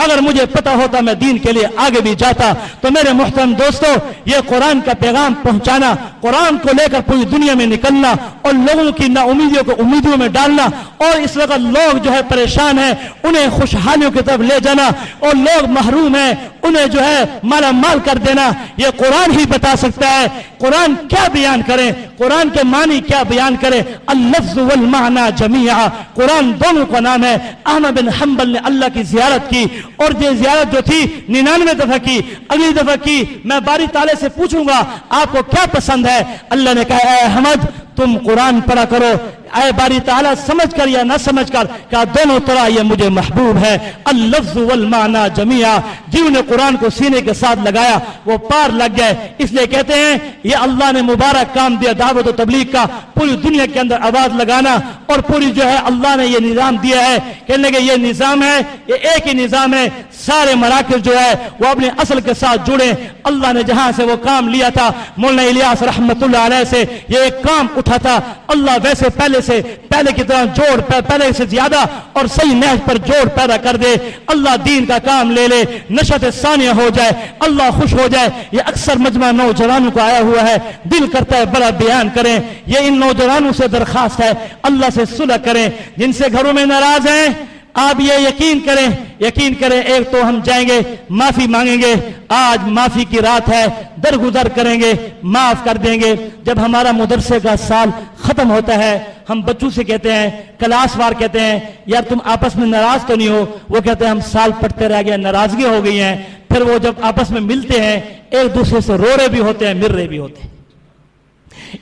Speaker 3: اگر مجھے پتا ہوتا میں دین کے لیے آگے بھی جاتا۔ تو میرے محترم دوستو، یہ قرآن کا پیغام پہنچانا، قرآن کو لے کر پوری دنیا میں نکلنا اور لوگوں کی نا امیدیوں کو امیدوں میں ڈالنا، اور اس وقت لوگ جو ہے پریشان ہیں انہیں خوشحالیوں کی طرف لے جانا، اور لوگ محروم ہیں انہیں جو ہے مالا مال کر دینا، یہ قرآن ہی بتا سکتا ہے۔ قرآن کیا بیان کریں، قرآن کے معنی کیا بیان کریں؟ اللفظ والمعنی جمیعا، قرآن دونوں کا نام ہے۔ احمد بن حنبل نے اللہ کی زیارت کی، اور یہ زیارت جو تھی 99 دفعہ کی، اگلی دفعہ کی میں باری تعالیٰ سے پوچھوں گا آپ کو کیا پسند ہے؟ اللہ نے کہا اے احمد تم قرآن پڑھا کرو، اے باری تعالیٰ سمجھ کر یا نہ سمجھ کر، کہا دونوں طرح یہ مجھے محبوب ہے۔ اللفظ والمعنی جمیعا، جنہوں نے قرآن کو سینے کے ساتھ لگایا وہ پار لگ گئے۔ اس لیے کہتے ہیں یہ اللہ نے مبارک کام دیا دعوت و تبلیغ کا، پوری دنیا کے اندر آواز لگانا، اور پوری جو ہے اللہ نے یہ نظام دیا ہے، کہنے کہ یہ نظام ہے، یہ ایک ہی نظام ہے، سارے مراکز جو ہے وہ اپنے اصل کے ساتھ جڑے. اللہ نے جہاں سے وہ کام لیا تھا مولانا الیاس رحمت اللہ علیہ سے یہ ایک کام اٹھا تھا, اللہ ویسے پہلے کی طرح جوڑ پہلے سے زیادہ اور صحیح نہج پر جوڑ پیدا کر دے. اللہ دین کا کام لے لے, نشاط ثانیہ ہو جائے, اللہ خوش ہو جائے. یہ اکثر مجمع نوجوانوں کو آیا ہوا ہے, دل کرتا ہے بڑا بیان کریں. یہ ان نوجوانوں سے درخواست ہے اللہ سے صلح کریں. جن سے گھروں میں ناراض ہیں آپ یہ یقین کریں ایک تو ہم جائیں گے معافی مانگیں گے, آج معافی کی رات ہے, درگزر کریں گے, معاف کر دیں گے. جب ہمارا مدرسے کا سال ختم ہوتا ہے ہم بچوں سے کہتے ہیں, کلاس وار کہتے ہیں یار تم آپس میں ناراض تو نہیں ہو؟ وہ کہتے ہیں ہم سال پڑھتے رہ گئے, ناراضگی ہو گئی ہیں. پھر وہ جب آپس میں ملتے ہیں ایک دوسرے سے رو رہے بھی ہوتے ہیں, مل رہے بھی ہوتے ہیں.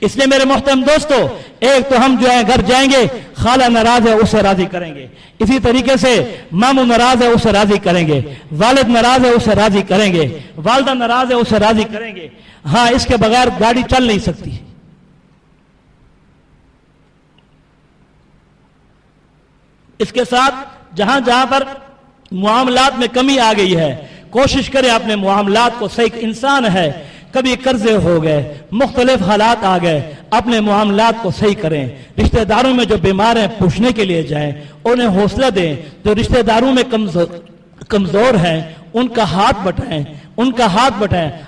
Speaker 3: اس لیے میرے محترم دوستو, ایک تو ہم جو ہے گھر جائیں گے, خالہ ناراض ہے اسے راضی کریں گے, اسی طریقے سے ماموں ناراض ہے اسے راضی کریں گے, والد ناراض ہے اسے راضی کریں گے, والدہ ناراض ہے اسے راضی کریں گے. ہاں اس کے بغیر گاڑی چل نہیں سکتی. اس کے ساتھ جہاں پر معاملات میں کمی آ گئی ہے کوشش کریں اپنے معاملات کو صحیح. انسان ہے, کبھی قرضے ہو گئے, مختلف حالات آ گئے, اپنے معاملات کو صحیح کریں. رشتہ داروں میں جو بیمار ہیں پوچھنے کے لیے جائیں, انہیں حوصلہ دیں. جو رشتہ داروں میں کمزور ہیں ان کا ہاتھ بٹائیں.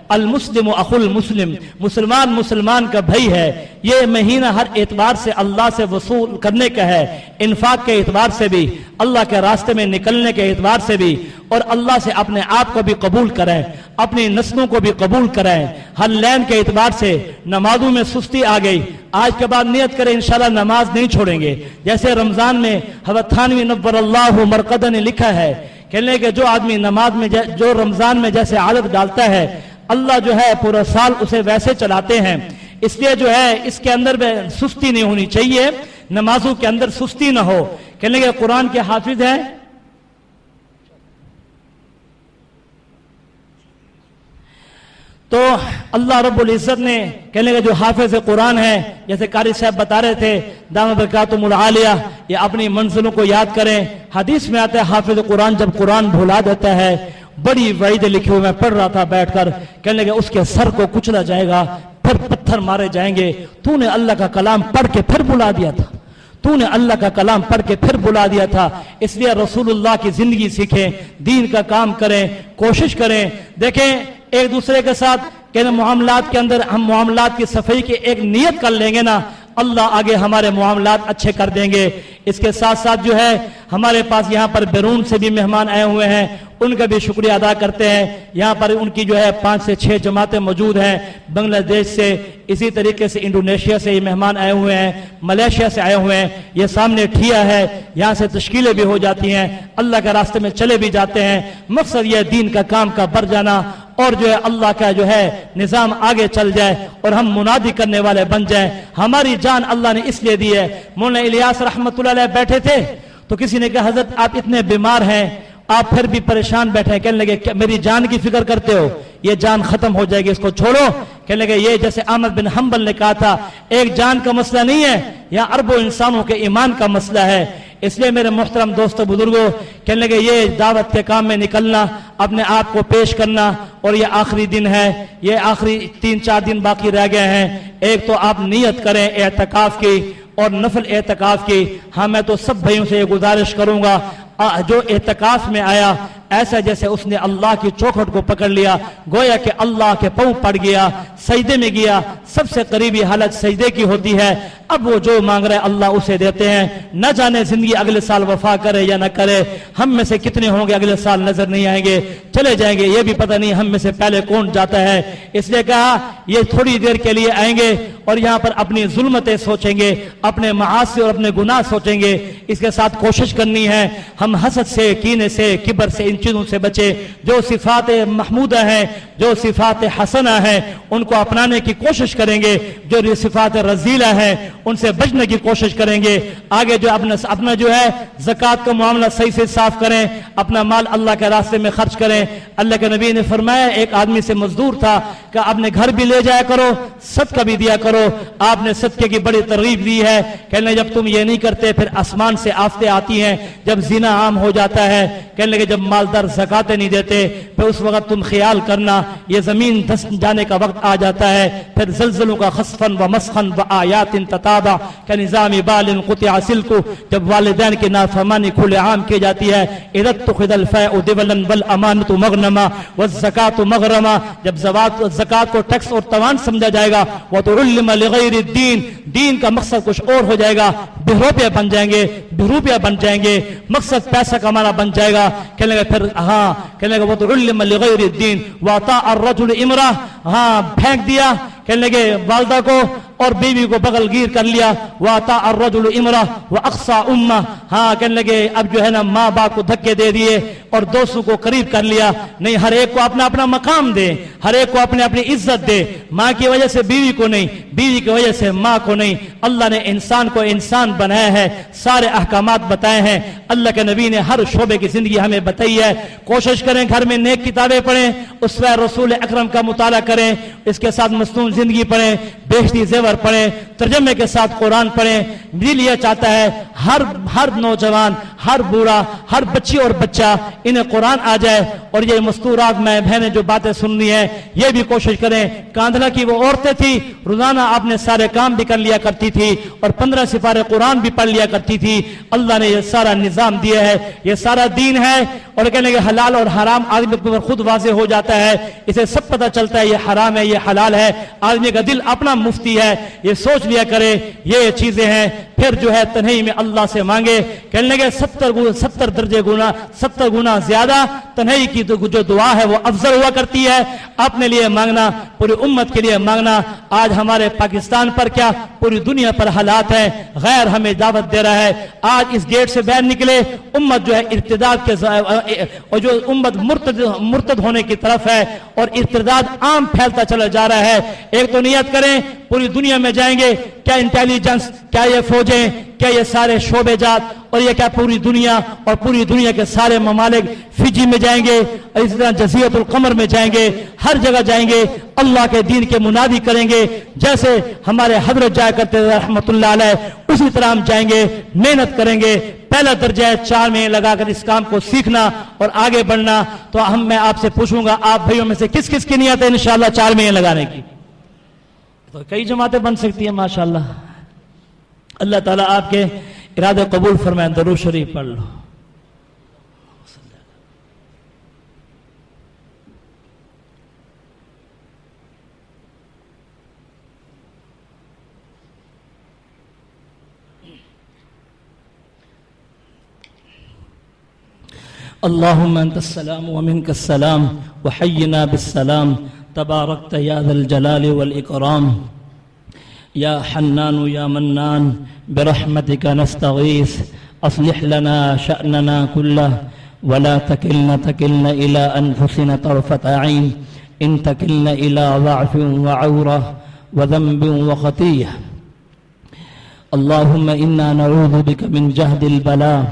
Speaker 3: المسلم اخو المسلم, مسلمان کا بھائی ہے. یہ مہینہ ہر اعتبار سے اللہ سے وصول کرنے کا ہے, انفاق کے اعتبار سے بھی, اللہ کے راستے میں نکلنے کے اعتبار سے بھی, اور اللہ سے اپنے آپ کو بھی قبول کریں, اپنی نسلوں کو بھی قبول کریں. ہر لین کے اعتبار سے نمازوں میں سستی آ گئی, آج کے بعد نیت کریں انشاءاللہ نماز نہیں چھوڑیں گے. جیسے رمضان میں حضرت تھانوی نور اللہ مرقدہ نے لکھا ہے, کہنے کہ جو آدمی جو رمضان میں جیسے عادت ڈالتا ہے اللہ جو ہے پورا سال اسے ویسے چلاتے ہیں. اس لیے جو ہے اس کے اندر میں سستی نہیں ہونی چاہیے, نمازوں کے اندر سستی نہ ہو. کہنے کہ قرآن کے حافظ ہیں, تو اللہ رب العزت نے کہنے کہ جو حافظ قرآن ہے, جیسے قاری صاحب بتا رہے تھے دامت برکاتہم العالیہ, یہ اپنی منزلوں کو یاد کریں. حدیث میں آتا ہے حافظ قرآن جب قرآن بھلا دیتا ہے, بڑی وعیدیں لکھی ہوئی, میں پڑھ رہا تھا بیٹھ کر, کہنے کہ اس کے سر کو کچلا جائے گا, پھر پتھر مارے جائیں گے. تو نے اللہ کا کلام پڑھ کے پھر بلا دیا تھا, تو نے اللہ کا کلام پڑھ کے پھر بلا دیا تھا. اس لیے رسول اللہ کی زندگی سیکھیں, دین کا کام کریں, کوشش کریں. دیکھیں ایک دوسرے کے ساتھ کہ معاملات کے اندر ہم معاملات کی صفائی کی ایک نیت کر لیں گے نا, اللہ آگے ہمارے معاملات اچھے کر دیں گے. اس کے ساتھ ساتھ جو ہے ہمارے پاس یہاں پر بیرون سے بھی مہمان آئے ہوئے ہیں, ان کا بھی شکریہ ادا کرتے ہیں. یہاں پر ان کی جو ہے 5 سے 6 جماعتیں موجود ہیں, بنگلہ دیش سے, اسی طریقے سے انڈونیشیا سے یہ مہمان آئے ہوئے ہیں, ملیشیا سے آئے ہوئے ہیں. یہ سامنے ٹھیا ہے, یہاں سے تشکیلیں بھی ہو جاتی ہیں, اللہ کے راستے میں چلے بھی جاتے ہیں. مقصد یہ دین کا کام کا بڑھ جانا اور جو ہے اللہ کا جو ہے نظام آگے چل جائے اور ہم منادی کرنے والے بن جائیں. ہماری جان اللہ نے اس لیے دی ہے. مولانا الیاس رحمت اللہ علیہ بیٹھے تھے تو کسی نے کہا حضرت آپ اتنے بیمار ہیں, آپ پھر بھی پریشان بیٹھے ہیں. کہنے لگے میری جان کی فکر کرتے ہو, یہ جان ختم ہو جائے گی, اس کو چھوڑو. کہنے لگے یہ جیسے احمد بن حنبل نے کہا تھا, ایک جان کا مسئلہ نہیں ہے, یا اربوں انسانوں کے ایمان کا مسئلہ ہے. اس لیے میرے محترم دوستو بزرگوں, کہنے لگے یہ دعوت کے کام میں نکلنا, اپنے آپ کو پیش کرنا, اور یہ آخری دن ہے, یہ آخری 3-4 دن باقی رہ گئے ہیں. ایک تو آپ نیت کریں اعتکاف کی اور نفل اعتکاف کی. ہاں میں تو سب بھائیوں سے یہ گزارش کروں گا, جو اعتکاف میں آیا ایسا جیسے اس نے اللہ کی چوکھٹ کو پکڑ لیا, گویا کہ اللہ کے پاؤں پڑ گیا, سجدے میں گیا. سب سے قریبی حالت سجدے کی ہوتی ہے. اب وہ جو مانگ رہے اللہ اسے دیتے ہیں. نہ جانے زندگی اگلے سال وفا کرے یا نہ کرے, ہم میں سے کتنے ہوں گے اگلے سال نظر نہیں آئیں گے, چلے جائیں گے, یہ بھی پتہ نہیں ہم میں سے پہلے کون جاتا ہے. اس لیے کہا یہ تھوڑی دیر کے لیے آئیں گے اور یہاں پر اپنی ظلمتیں سوچیں گے, اپنے معاصی اور اپنے گناہ سوچیں گے. اس کے ساتھ کوشش کرنی ہے ہم حسد سے, کینے سے, کبر سے, ان چیزوں سے بچے. جو صفات محمودہ ہیں, جو صفات حسنہ ہیں, ان کو اپنانے کی کوشش کریں گے. جو صفات رذیلہ ہیں ان سے بچنے کی کوشش کریں گے. آگے جو اپنا جو ہے زکوٰۃ کا معاملہ صحیح سے صاف کریں, اپنا مال اللہ کے راستے میں خرچ کریں. اللہ کے نبی نے فرمایا ایک آدمی سے مزدور تھا, کہ اپنے گھر بھی لے جایا کرو، صدقہ بھی دیا کرو. آپ نے صدقے کی بڑی ترغیب دی ہے. کہنے جب تم یہ نہیں کرتے پھر آسمان سے آفتیں آتی ہیں، جب زنا عام ہو جاتا ہے. کہنے لگے جب مالدار زکاتیں نہیں دیتے پھر اس وقت تم خیال کرنا یہ زمین دھس جانے کا وقت آ جاتا ہے. پھر زلزلوں کا خسفن و مسخن و آیات تتابع کہ نظام بال قطع سلک، جب والدین کی نافرمانی کھلے عام کی جاتی ہے. اذا اتخذ الفیء دبلا والامانۃ مغنما والزکاۃ مغرما، جب زکات کو ٹیکس اور توان سمجھا جائے گا. وتعلم لغیر الدین، دین کا مقصد کچھ اور ہو جائے گا. بہروپیہ بن جائیں گے، بہروپیہ بن جائیں گے، مقصد پیسہ کمانا بن جائے گا. کہنے لگا پھر کہنے لگا وتعلم لغیر الدین واطاع الرجل امرأة، پھینک دیا کہنے لگے والدہ کو اور بیوی کو بغل گیر کر لیا. واطاع الرجل امرأة واقصى امہ، کہنے لگے اب جو ہے نا ماں باپ کو دھکے دے دیے اور دوستوں کو قریب کر لیا. نہیں، ہر ایک کو اپنا اپنا مقام دے، ہر ایک کو اپنی اپنی عزت دے. ماں کی وجہ سے بیوی کو نہیں، بیوی کی وجہ سے ماں کو نہیں. اللہ نے انسان کو انسان بنایا ہے، سارے احکامات بتائے ہیں. اللہ کے نبی نے ہر شعبے کی زندگی ہمیں بتائی ہے. کوشش کریں گھر میں نیک کتابیں پڑھیں، اسوہ رسول اکرم کا مطالعہ کریں، اس کے ساتھ مصنون زندگی پڑھیں، بہشتی زیور پڑھیں، ترجمے کے ساتھ قرآن پڑھیں. دل یہ چاہتا ہے ہر نوجوان، ہر بوڑھا، ہر بچی اور بچہ انہیں قرآن آ جائے. اور یہ مستورات میں بہنیں جو باتیں سننی ہے یہ بھی کوشش کریں. کاندھلا کی وہ عورتیں تھی روزانہ آپ نے سارے کام بھی کر لیا کرتی تھی اور 15 سپارے قرآن بھی پڑھ لیا کرتی تھی. اللہ نے یہ سارا نظام دیا ہے، یہ سارا دین ہے. اور کہنے کہ حلال اور حرام آدمی پر خود واضح ہو جاتا ہے، اسے سب پتہ چلتا ہے یہ حرام ہے یہ حلال ہے. آدمی کا دل اپنا مفتی ہے، یہ سوچ لیا کرے یہ چیزیں ہیں. پھر جو ہے تنہائی میں اللہ سے مانگے. کہنے لگے 70 درجے گنا 70 گنا زیادہ تنہائی کی جو دعا ہے وہ افضل ہوا کرتی ہے. اپنے لیے مانگنا، پوری امت کے لیے مانگنا. آج ہمارے پاکستان پر کیا پوری دنیا پر حالات ہیں. غیر ہمیں دعوت دے رہا ہے. آج اس گیٹ سے باہر نکلے امت جو ہے ارتداد کے اور جو امت مرتد ہونے کی طرف ہے اور ارتداد عام پھیلتا چلا جا رہا ہے. ایک تو نیت کریں پوری دنیا میں جائیں گے، کیا انٹیلیجنس، کیا یہ فوجیں، کیا یہ سارے شعبے جات اور یہ کیا پوری دنیا اور پوری دنیا کے سارے ممالک فجی میں جائیں گے، اس طرح جزیرۃ القمر میں جائیں گے، ہر جگہ جائیں گے، اللہ کے دین کے منادی کریں گے. جیسے ہمارے حضرت جایا کرتے تھے رحمت اللہ علیہ، اسی طرح ہم جائیں گے، محنت کریں گے. پہلا درجہ ہے 4 مہینے لگا کر اس کام کو سیکھنا اور آگے بڑھنا. تو میں آپ سے پوچھوں گا آپ بھائیوں میں سے کس کس کی نیت ہے انشاءاللہ 4 مہینے لگانے کی؟ تو کئی جماعتیں بن سکتی ہیں ماشاءاللہ. اللہ تعالیٰ آپ کے ارادے قبول فرمائیں. درود شریف پڑھ لو. اللهم انت السلام ومنك السلام وحينا بالسلام تباركت يا ذا الجلال والإكرام يا حنان يا منان برحمتك نستغيث أصلح لنا شأننا كله ولا تكلنا إلى أنفسنا طرفة عين إن تكلنا إلى ضعف وعورة وذنب وخطيئة. اللهم إنا نعوذ بك من جهد البلاء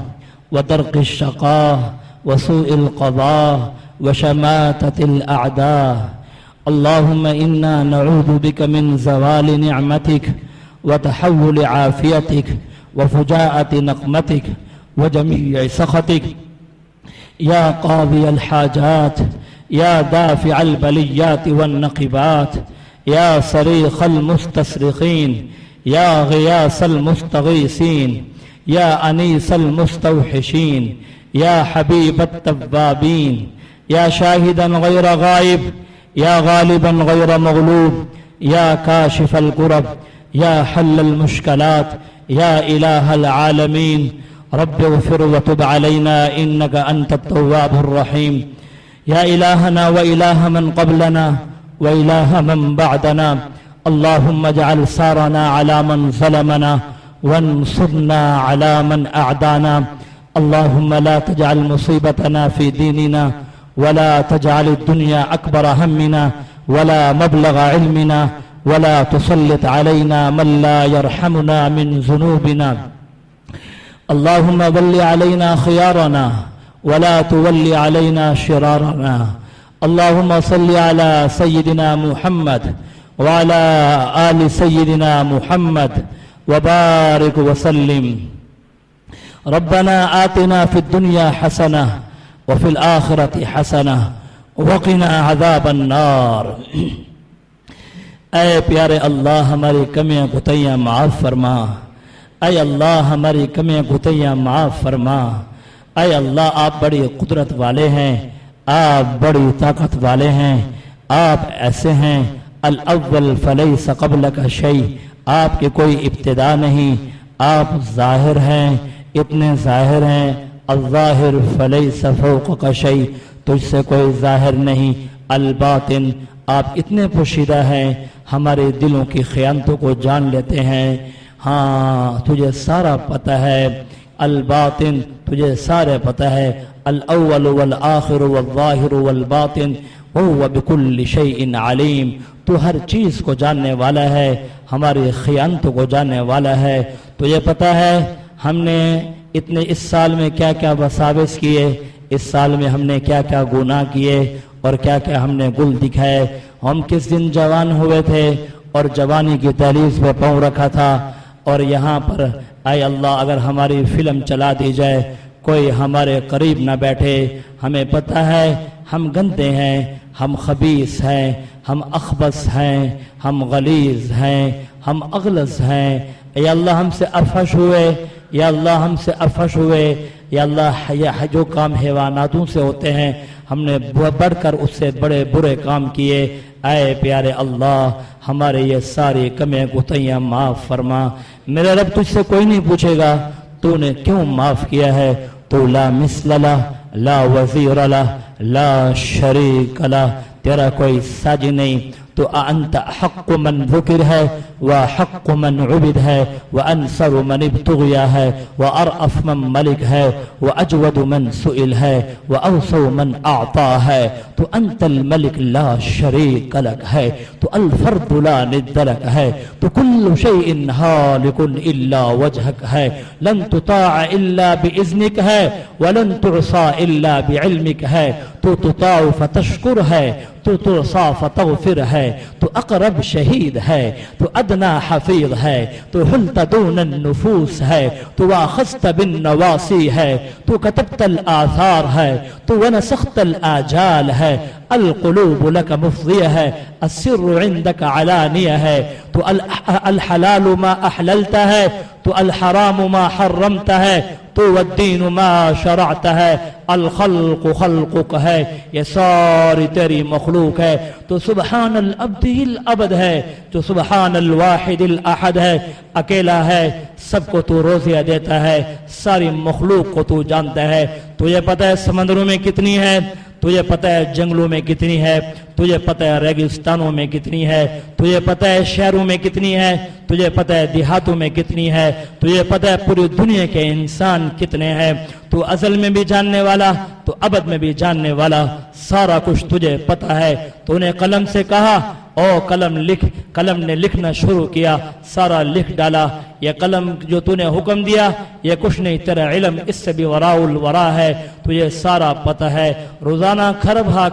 Speaker 3: ودرك الشقاء وسوء القضاء وشماتة الأعداء. اللهم إنا نعوذ بك من زوال نعمتك وتحول عافيتك وفجاءة نقمتك وجميع سخطك. يا قاضي الحاجات، يا دافع البليات والنقبات، يا صريخ المستصرخين، يا غياث المستغيثين، يا أنيس المستوحشين، يا حبيب التوابين، يا شاهدا غير غائب، يا غالبا غير مغلوب، يا كاشف الكرب، يا حل المشكلات، يا إله العالمين. رب اغفر وتب علينا إنك أنت التواب الرحيم. يا إلهنا وإله من قبلنا وإله من بعدنا، اللهم اجعل ثارنا على من ظلمنا وانصرنا على من أعدانا. اللهم لا تجعل مصيبتنا في ديننا ولا تجعل الدنيا أكبر همنا ولا مبلغ علمنا ولا تسلط علينا من لا يرحمنا من ذنوبنا. اللهم ول علينا خيارنا ولا تول علينا شرارنا. اللهم صل على سيدنا محمد وعلى آل سيدنا محمد وبارك وسلم. ربنا آتنا في الدنيا حسنة وفي الآخرة حسنة وقنا عذاب النار. اے پیارے اللہ ہماری کمیاں کوتاہیاں معاف فرما. اے اللہ ہماری کمیاں کوتاہیاں معاف فرما. اے اللہ آپ بڑی قدرت والے ہیں, آپ بڑی طاقت والے ہیں, آپ ایسے ہیں الاول فلیس قبلک شیء, آپ کی کوئی ابتدا نہیں, آپ ظاہر ہیں, اتنے ظاہر ہیں. الظاہر فلیس فوقک شیء, تجھ سے کوئی ظاہر نہیں. الباطن, آپ اتنے پوشیدہ ہیں, ہمارے دلوں کی خیانتوں کو جان لیتے ہیں. ہاں تجھے سارا پتہ ہے. الباطن, تجھے سارے پتہ ہے. الاول والآخر والظاہر والباطن وهو بكل شيء علیم, تو ہر چیز کو جاننے والا ہے, ہماری خیانتوں کو جاننے والا ہے. تجھے پتہ ہے ہم نے اتنے اس سال میں کیا کیا وساوس کیے, اس سال میں ہم نے کیا کیا گناہ کیے اور کیا کیا ہم نے گل دکھائے. ہم کس دن جوان ہوئے تھے اور جوانی کی دہلیز پہ پاؤں رکھا تھا, اور یہاں پر اے اللہ اگر ہماری فلم چلا دی جائے, کوئی ہمارے قریب نہ بیٹھے. ہمیں پتہ ہے ہم گندے ہیں, ہم خبیث ہیں, ہم اخبث ہیں, ہم غلیظ ہیں, ہم اغلظ ہیں. یا اللہ ہم سے افحش ہوئے, یا اللہ ہم سے افحش ہوئے. یا اللہ جو کام حیواناتوں سے ہوتے ہیں ہم نے بڑھ کر اس سے بڑے برے کام کیے. اے پیارے اللہ ہمارے یہ ساری کمیاں کوتاہیاں معاف فرما. میرے رب تجھ سے کوئی نہیں پوچھے گا تو نے کیوں معاف کیا ہے. تو لا مثل لہ, لا وزیر لہ, لا شریک لہ, تیرا کوئی ساجی نہیں. تو انت حق من ذکر ہے, وحق من عبد ہے, وانصر من ابتغیا ہے, وارأف من ملک ہے, واجود من سئل ہے, واوسع من اعطا ہے. تو انت الملک لا شریک لک ہے, تو الفرد لا ند لک ہے, تو کل شیء ہالک الا وجہک ہے. لن تطاع الا باذنک ہے, ولن تعصى الا بعلمک ہے. تو تطاع فتشکر ہے, تو تعصى فتغفر ہے, تو اقرب شہید ہے, تو ادنا حفیظ ہے, تو حلت دون النفوس ہے, تو واخذت بالنواصی ہے, تو كتبت الآثار ہے, تو ونسخت الآجال ہے. القلوب لك مفضیہ ہے, السر عندك علانیہ ہے. تو الحلال ما احللت ہے, تو الحرام ما حرمت ہے, تو والدین ما شرعت ہے. الخلق خلقک ہے, یہ ساری تیری مخلوق ہے. تو سبحان العبد الابد ہے, جو سبحان الواحد الاحد ہے, اکیلا ہے, سب کو تو روزیہ دیتا ہے, ساری مخلوق کو تو جانتا ہے. تجھے پتہ ہے سمندروں میں کتنی ہے, تجھے پتہ ہے جنگلوں میں کتنی ہے, تجھے پتہ ہے ریگستانوں میں کتنی ہے, تجھے پتہ ہے شہروں میں کتنی ہے, تجھے پتہ ہے دیہاتوں میں کتنی ہے, تجھے پتہ ہے پوری دنیا کے انسان کتنے ہیں. تو ازل میں بھی جاننے والا, تو ابد میں بھی جاننے والا, سارا کچھ تجھے پتہ ہے. تو نے قلم سے کہا او قلم لکھ, قلم نے لکھنا شروع کیا, سارا لکھ ڈالا. یہ قلم جو تو نے حکم دیا یہ کچھ نہیں, تیرا علم اس سے بھی وراء الورا ہے, تجھے سارا پتہ ہے. روزانہ کھربھا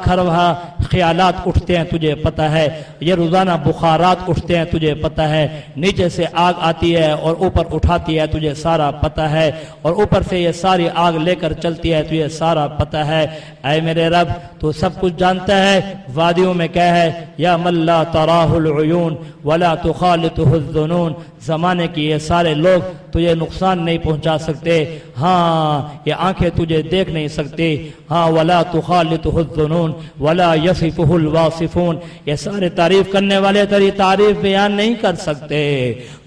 Speaker 3: خیالات اٹھتے ہیں, تجھے پتہ ہے. یہ روزانہ بخارات اٹھتے ہیں, تجھے پتہ ہے. نیچے سے آگ آتی ہے اور اوپر اٹھاتی ہے, تجھے سارا پتہ ہے. اور اوپر سے یہ ساری آگ لے کر چلتی ہے, تجھے سارا پتہ ہے. اے میرے رب تو سب کچھ جانتا ہے. وادیوں میں کیا ہے, یا من لا تراہ العیون ولا تخالطہ الظنون, زمانے کی یہ سارے لوگ تجھے نقصان نہیں پہنچا سکتے. ہاں یہ آنکھیں تجھے دیکھ نہیں سکتی. ہاں ولا تخالطہ الظنون ولا یصفہ الواصفون, یہ سارے تعریف کرنے والے تیری تعریف بیان نہیں کر سکتے.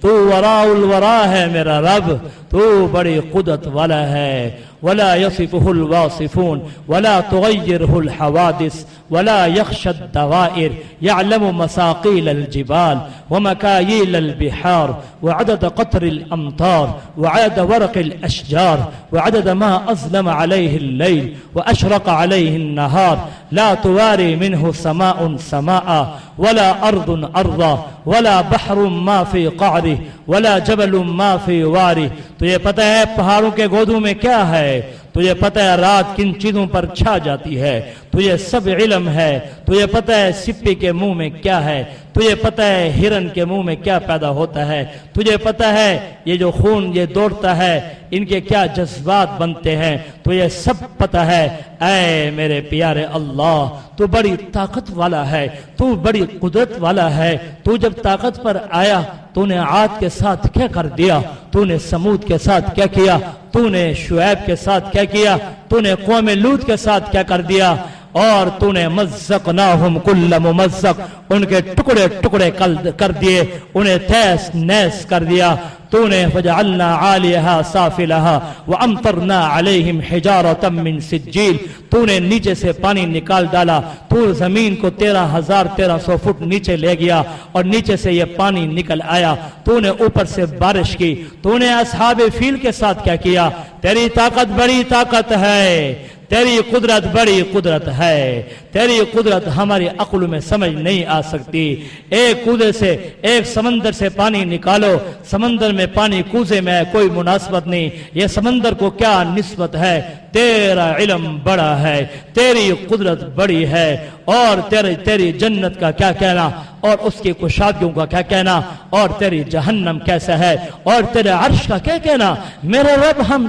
Speaker 3: تو وراء الورا ہے میرا رب, تو بڑی قدرت والا ہے. ولا يصفه الواصفون ولا تغيره الحوادث ولا يخشى الدوائر, يعلم مساقيل الجبال ومكاييل البحار وعدد قطر الأمطار وعدد ورق الأشجار وعدد ما أظلم عليه الليل وأشرق عليه النهار, لا تواري منه سماء سماء ولا أرض أرضا ولا بحر ما في قعره ولا جبل ما في واره. تجھے پتہ ہے پہاڑوں کے گودوں میں کیا ہے, تجھے پتہ ہے رات کن چیزوں پر چھا جاتی ہے, تجھے سب علم ہے، تجھے پتہ ہے سپی کے منہ میں کیا ہے، تجھے پتہ ہے ہرن کے منہ میں کیا پیدا ہوتا ہے، تجھے پتہ ہے یہ جو خون یہ دوڑتا ہے ان کے کیا جذبات بنتے ہیں، تجھے سب پتہ ہے۔ اے میرے پیارے اللہ، تو بڑی طاقت والا ہے، تو بڑی قدرت والا ہے۔ تو جب طاقت پر آیا تو نے عاد کے ساتھ کیا کر دیا، تو نے سمود کے ساتھ کیا کیا، تو نے شعیب کے ساتھ کیا کیا، تو نے قوم لوط کے ساتھ کیا کر دیا، اور تو نے مزقناہم کل ممزق، ان کے ٹکڑے ٹکڑے کر دیے، انہیں تیس نیس کر دیا۔ تو نے فجعلنا عالیہا سافلہا وامطرنا علیہم حجارۃ من سجیل، تو نے نیچے سے پانی نکال ڈالا، تو زمین کو 13,1300 فٹ نیچے لے گیا اور نیچے سے یہ پانی نکل آیا، تو نے اوپر سے بارش کی۔ تو نے اصحاب فیل کے ساتھ کیا کیا؟ تیری طاقت بڑی طاقت ہے، تیری قدرت بڑی قدرت ہے، تیری قدرت ہماری عقل میں سمجھ نہیں آ سکتی۔ ایک کوزے سے، ایک سمندر سے پانی نکالو، سمندر میں پانی کوزے میں کوئی مناسبت نہیں، یہ سمندر کو کیا نسبت ہے؟ تیرا علم بڑا ہے، تیری قدرت بڑی ہے، اور تیری جنت کا کیا کہنا، اور اس کی کشادیوں کا کیا کہنا، اور تیری جہنم کیسا ہے، اور تیرے عرش کا کیا کہنا۔ میرے رب ہم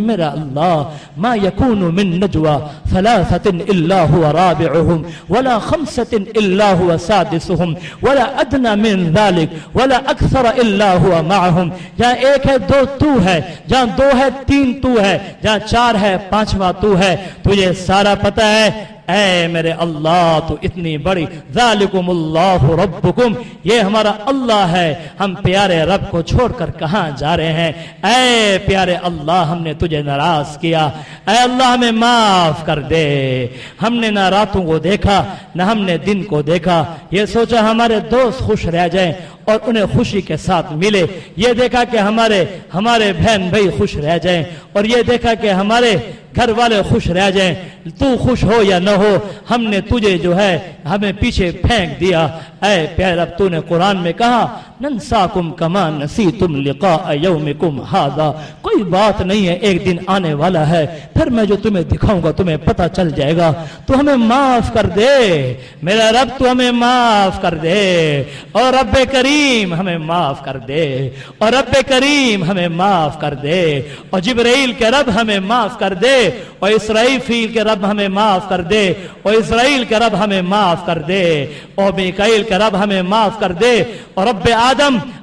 Speaker 3: میرا اللہ، ما یکون من نجوى ثلاثة إلا هو رابعهم ولا خمسة إلا هو سادسهم ولا أدنى من ذلك ولا أكثر إلا هو معهم، جہاں ایک ہے دو تو ہے، جہاں دو ہے تین تو ہے، جہاں چار ہے پانچواں تو ہے، تجھے سارا پتہ ہے۔ اے میرے اللہ تو اتنی بڑی، ذالکم اللہ ربکم، یہ ہمارا اللہ ہے، ہم پیارے رب کو چھوڑ کر کہاں جا رہے ہیں؟ اے پیارے اللہ ہم نے تجھے ناراض کیا، اے اللہ ہمیں معاف کر دے۔ ہم نے نہ راتوں کو دیکھا نہ ہم نے دن کو دیکھا، یہ سوچا ہمارے دوست خوش رہ جائیں اور انہیں خوشی کے ساتھ ملے، یہ دیکھا کہ ہمارے بہن بھائی خوش رہ جائیں، اور یہ دیکھا کہ ہمارے گھر والے خوش رہ جائیں، تو خوش ہو یا نہ ہو ہم نے تجھے جو ہے ہمیں پیچھے پھینک دیا۔ اے پیارے رب تو نے قرآن میں کہا ننساکم کما نسیتم لقاء یومکم ھذا، کوئی بات نہیں ہے، ایک دن آنے والا ہے، پھر میں جو تمہیں دکھاؤں گا تمہیں پتہ چل جائے گا، تو ہمیں معاف کر دے میرا رب، تو ہمیں معاف کر دے، اور رب کریم ہمیں معاف کر دے، اور رب کریم ہمیں معاف کر دے، اور جبرائیل کے رب ہمیں معاف کر دے، اور اسرائیل کے رب ہمیں معاف کر دے، اور اسرائیل کے رب ہمیں معاف کر دے، اور میکائیل کے رب ہمیں معاف کر دے، اور رب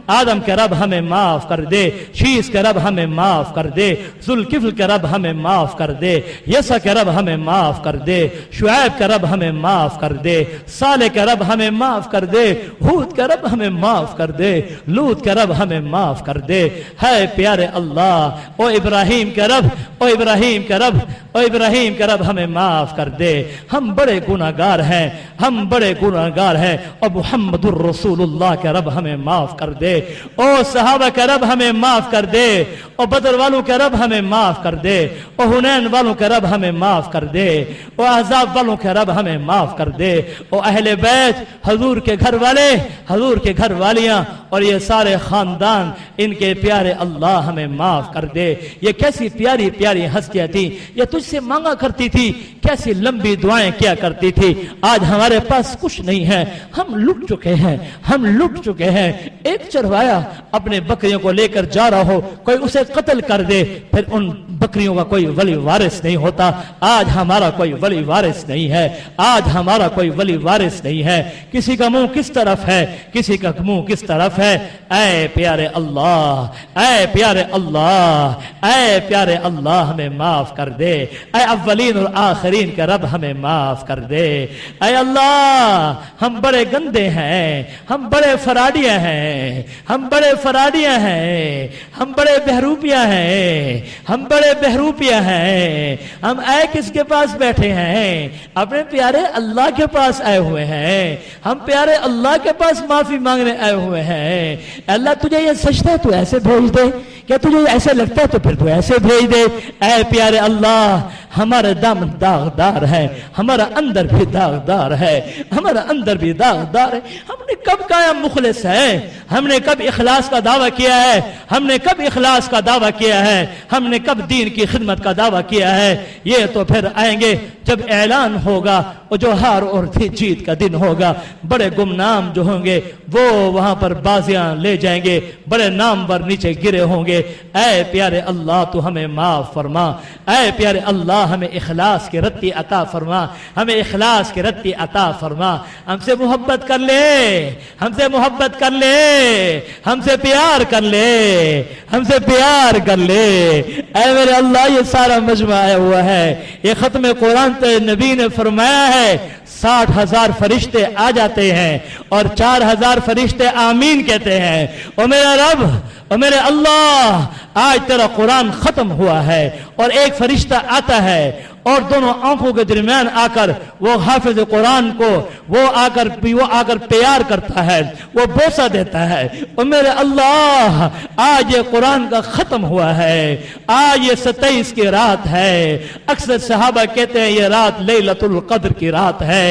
Speaker 3: آدم کے رب ہمیں معاف کر دے، شیس کے رب ہمیں معاف کر دے، ذوالکفل کے رب ہمیں معاف کر دے، یسع کے رب ہمیں معاف کر دے، شعیب کے رب ہمیں معاف کر دے، صالح کے رب ہمیں معاف کر دے، ہود کے رب ہمیں معاف کر دے، لوط کے رب ہمیں معاف کر دے۔ ہے پیارے اللہ، او ابراہیم کے رب، او ابراہیم کے رب، او ابراہیم کے رب ہمیں معاف کر دے، ہم بڑے گناہگار ہیں، ہم بڑے گناہگار ہیں، اور محمد الرسول اللہ کے رب ہمیں معاف کر دے، او صحابہ کے رب ہمیں معاف کر دے، او بدر والوں کے رب ہمیں معاف کر دے، او حنین والوں کے رب ہمیں معاف کر دے، او احزاب والوں کے رب ہمیں معاف کر دے، او اہل بیت، حضور کے گھر والے، حضور کے گھر والیاں، اور یہ سارے خاندان، ان کے پیارے اللہ ہمیں معاف کر دے۔ یہ کیسی پیاری پیاری ہستیاں تھی، یہ تجھ سے مانگا کرتی تھی، کیسی لمبی دعائیں کیا کرتی تھی، آج ہمارے پاس کچھ نہیں ہے، ہم لٹ چکے ہیں، ہم لٹ چکے ہیں۔ ایک چروایا اپنے بکریوں کو لے کر جا رہا ہو، کوئی اسے قتل کر دے، پھر ان بکریوں کا کوئی ولی وارث نہیں ہوتا۔ آج ہمارا کوئی ولی وارث نہیں ہے، آج ہمارا کوئی ولی وارث نہیں ہے، کسی کا منہ کس طرف ہے، کسی کا منہ کس طرف ہے۔ اے پیارے اللہ، اے پیارے اللہ، اے پیارے اللہ ہمیں معاف کر دے، اے اولین اور آخرین کے رب ہمیں معاف کر دے۔ اے اللہ ہم بڑے گندے ہیں، ہم بڑے فراڈیاں ہیں، ہم بڑے فراڈیاں ہیں، ہم بڑے بہروپیاں ہیں، ہم بڑے بہروپیاں ہیں، ہم آئے کس کے پاس بیٹھے ہیں؟ اپنے پیارے اللہ کے پاس آئے ہوئے ہیں، ہم پیارے اللہ کے پاس معافی مانگنے آئے ہوئے ہیں۔ اللہ تجھے یہ سجدہ ہے تو ایسے بھیج دے، کیا تجھے ایسے لگتا ہے تو پھر تو ایسے بھیج دے۔ اے پیارے اللہ ہمارے دامن داغدار ہے، ہمارا اندر بھی داغدار ہے، ہمارا اندر بھی داغدار ہے۔ ہم نے کب کہا مخلص ہے؟ ہم نے کب اخلاص کا دعویٰ کیا ہے؟ ہم نے کب اخلاص کا دعویٰ کیا ہے؟ ہم نے کب دین کی خدمت کا دعویٰ کیا ہے؟ یہ تو پھر آئیں گے جب اعلان ہوگا، اور جو ہار اور جیت کا دن ہوگا، بڑے گمنام جو ہوں گے وہ وہاں پر بازیاں لے جائیں گے، بڑے نامور نیچے گرے ہوں گے۔ اے پیارے اللہ تو ہمیں معاف فرما، اے پیارے اللہ ہمیں اخلاص کی رتی عطا فرما، ہمیں اخلاص کی رتی عطا فرما۔ ہم سے محبت کر لے، ہم سے محبت کر لے، ہم سے پیار کر لے، ہم سے پیار کر لے۔ اے میرے اللہ یہ سارا مجمع آیا ہوا ہے، یہ ختم قرآن تے نبی نے فرمایا ہے 60,000 فرشتے آ جاتے ہیں اور 4,000 فرشتے آمین کہتے ہیں۔ او میرا رب، او میرے اللہ، آج تیرا قرآن ختم ہوا ہے اور ایک فرشتہ آتا ہے اور دونوں آنکھوں کے درمیان آ کر وہ حافظ قرآن کو وہ آ کر پیار کرتا ہے، وہ بوسہ دیتا ہے۔ اور میرے اللہ آج یہ قرآن کا ختم ہوا ہے، آج یہ 27 کی رات ہے۔ اکثر صحابہ کہتے ہیں یہ رات لیلۃ القدر کی رات ہے۔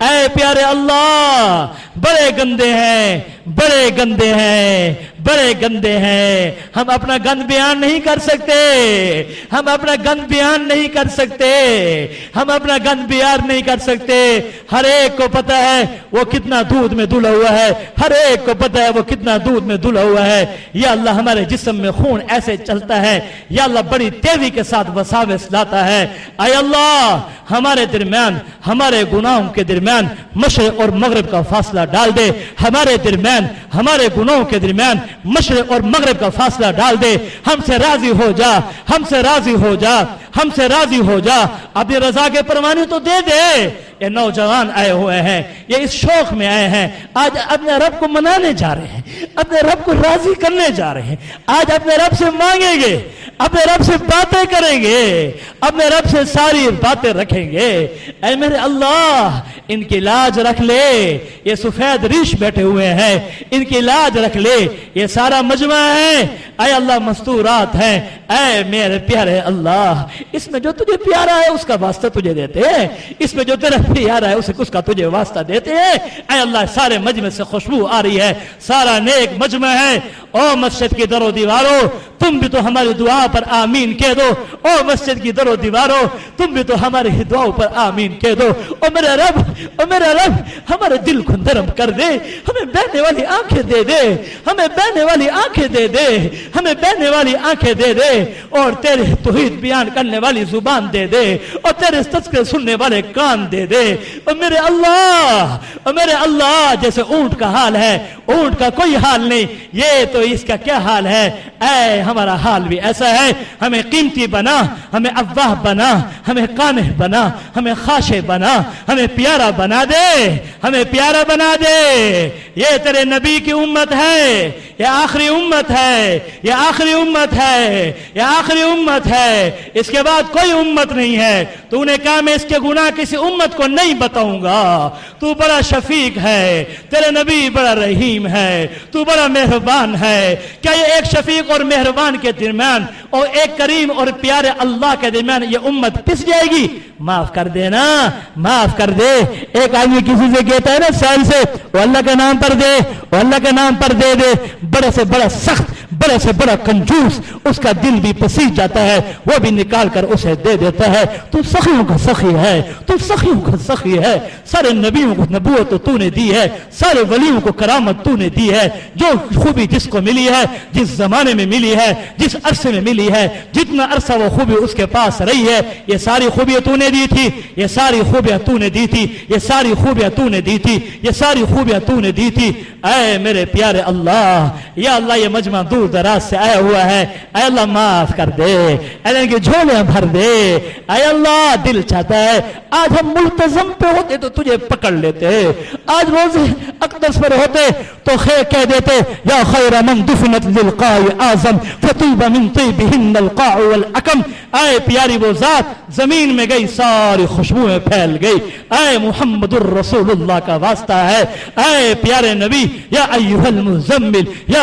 Speaker 3: اے پیارے اللہ، بڑے گندے ہیں، بڑے گندے ہیں، بڑے گندے ہیں، ہم اپنا گند بیان نہیں کر سکتے، ہم اپنا گند بیان نہیں کر سکتے، ہم اپنا گند بیان نہیں کر سکتے۔ ہر ایک کو پتہ ہے وہ کتنا دودھ میں دھلا ہوا ہے، ہر ایک کو پتہ ہے وہ کتنا دودھ میں دھلا ہوا ہے۔ یا اللہ ہمارے جسم میں خون ایسے چلتا ہے، یا اللہ بڑی تیزی کے ساتھ وساوس لاتا ہے۔ اے اللہ ہمارے درمیان، ہمارے گناہوں کے درمیان مشرق اور مغرب کا فاصلہ ڈال دے، ہمارے درمیان، ہمارے گناہوں کے درمیان مشرق اور مغرب کا فاصلہ ڈال دے۔ ہم سے راضی ہو جا، ہم سے راضی ہو جا، ہم سے راضی ہو جا۔ اپنی رضا کے پروانے تو دے دے۔ یہ نوجوان آئے ہوئے ہیں، یہ اس شوق میں آئے ہیں، آج اپنے رب کو منانے جا رہے ہیں، اپنے رب کو راضی کرنے جا رہے ہیں، آج اپنے رب سے مانگیں گے، اپنے رب سے باتیں کریں گے، اپنے رب سے ساری باتیں رکھیں گے۔ اے میرے اللہ ان کی لاج رکھ لے، یہ سفید ریش بیٹھے ہوئے ہیں، ان کی لاج رکھ لے، یہ سارا مجمع ہے اے اللہ مستورات ہیں۔ اے میرے پیارے اللہ اس میں جو تجھے پیارا ہے اس کا واسطہ تجھے دیتے ہیں، اس میں جو تیرا پیارا ہے اس کا تجھے واسطہ دیتے ہیں۔ اے اللہ سارے مجمع سے خوشبو آ رہی ہے، سارا نیک مجمع ہے۔ او مسجد کی در و دیواروں تم بھی تو ہماری دعا پر آمین کہہ دو، او مسجد کی در و دیواروں تم بھی تو ہماری دعاؤں پر آمین کہہ دو۔ او میرے رب، او میرے رب ہمارے دل کو نرم کر دے، ہمیں بہنے والی آنکھیں دے دے، ہمیں بہنے والی آنکھیں دے دے، ہمیں بہنے والی آنکھیں دے دے، اور تیرے توحید بیان کرنے والی زبان دے دے، اور تیرے تذکرے سننے والے کان دے دے۔ اور میرے اللہ، اور میرے اللہ جیسے اونٹ کا حال ہے، اونٹ کا کوئی حال نہیں، یہ تو اس کا کیا حال ہے؟ اے ہمارا حال بھی ایسا ہے، ہمیں قیمتی بنا، ہمیں افواہ بنا، ہمیں قانع بنا، ہمیں خاشع بنا، ہمیں پیارا بنا دے، ہمیں پیارا بنا دے۔ یہ تیرے نبی کی امت ہے، یہ آخری امت ہے، یہ آخری امت ہے، یہ آخری امت ہے، اس کے بعد کوئی امت نہیں ہے۔ تو نے کہا میں اس کے گناہ کسی امت کو نہیں بتاؤں گا۔ تو بڑا شفیق ہے، تیرے نبی بڑا رحیم ہے، تو بڑا مہربان ہے۔ کیا یہ ایک شفیق اور مہربان کے درمیان اور ایک کریم اور پیارے اللہ کے درمیان یہ امت پس جائے گی؟ معاف کر دینا، معاف کر دے۔ ایک آدمی کسی سے کہتا ہے نا سائل سے وہ اللہ کے نام پر دے، وہ اللہ کے نام پر دے دے، بڑے سے بڑا سخت، بڑے سے بڑا کنجوس اس کا دل بھی پسیج جاتا ہے، وہ بھی نکال کر اسے دے دیتا ہے۔ تو سخیوں کا سخی ہے، تو سخیوں کا سخی ہے۔ سارے نبیوں کو نبوت تو نے دی ہے، سارے ولیوں کو کرامت تو نے دی ہے۔ جو خوبی جس کو ملی ہے، جس زمانے میں ملی ہے، جس عرصے میں ملی ہے، جتنا عرصہ وہ خوبی اس کے پاس رہی ہے، یہ ساری خوبیاں تو نے دی تھی، یہ ساری خوبیاں تو نے دی تھی، یہ ساری خوبیاں تو نے دی تھی، یہ ساری خوبیاں تو نے دی تھی۔ اے میرے پیارے اللہ، یا اللہ یہ مجمع دور دراز سے آیا ہوا ہے، اے اللہ معاف کر دے، اے اللہ کی جھولیاں بھر دے۔ اے اللہ دل چاہتا ہے آج ہم ملتزم پہ ہوتے تو تجھے پکڑ لیتے، آج روزے اقدس پر ہوتے تو خیر کہہ دیتے یا خیر من دفنت للقاء اعظم فطیب من طیبہن القاع والاکم۔ اے پیاری وہ ذات زمین میں گئی ساری خوشبوئیں پھیل گئی۔ اے محمد الرسول اللہ کا واسطہ ہے، اے پیارے نبی، یا ایھا المزمل یا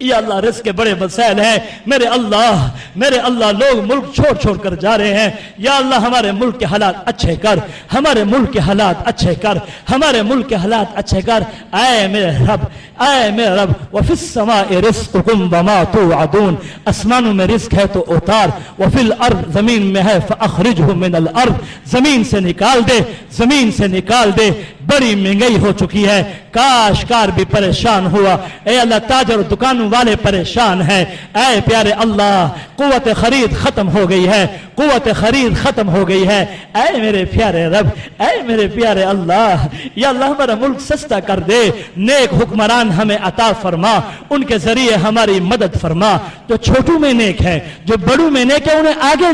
Speaker 3: یا اللہ رزق کے بڑے مسائل ہیں میرے اللہ لوگ ملک چھوڑ چھوڑ کر جا رہے ہیں، یا اللہ ہمارے ملک کے حالات اچھے کر، ہمارے ملک کے حالات اچھے کر، ہمارے ملک کے حالات اچھے کر، اے میرے رب وفی السماء رزقکم وما توعدون، آسمانوں میں رزق ہے تو اتار، وفی الارض زمین میں ہے فاخرجہ من الارض، زمین سے نکال دے، بڑی مہنگائی ہو چکی ہے، کاشتکار بھی پریشان ہوا، اے اللہ تاجر دکانوں والے پریشان ہیں، اے پیارے اللہ قوت خرید ختم ہو گئی ہے، اے میرے پیارے رب، اے میرے پیارے اللہ، یا اللہ ہمارا ملک سستا کر دے، نیک حکمران ہمیں عطا فرما، ان کے ذریعے ہماری مدد فرما، جو چھوٹوں میں نیک ہے، جو بڑوں میں نیک ہے، انہیں آگے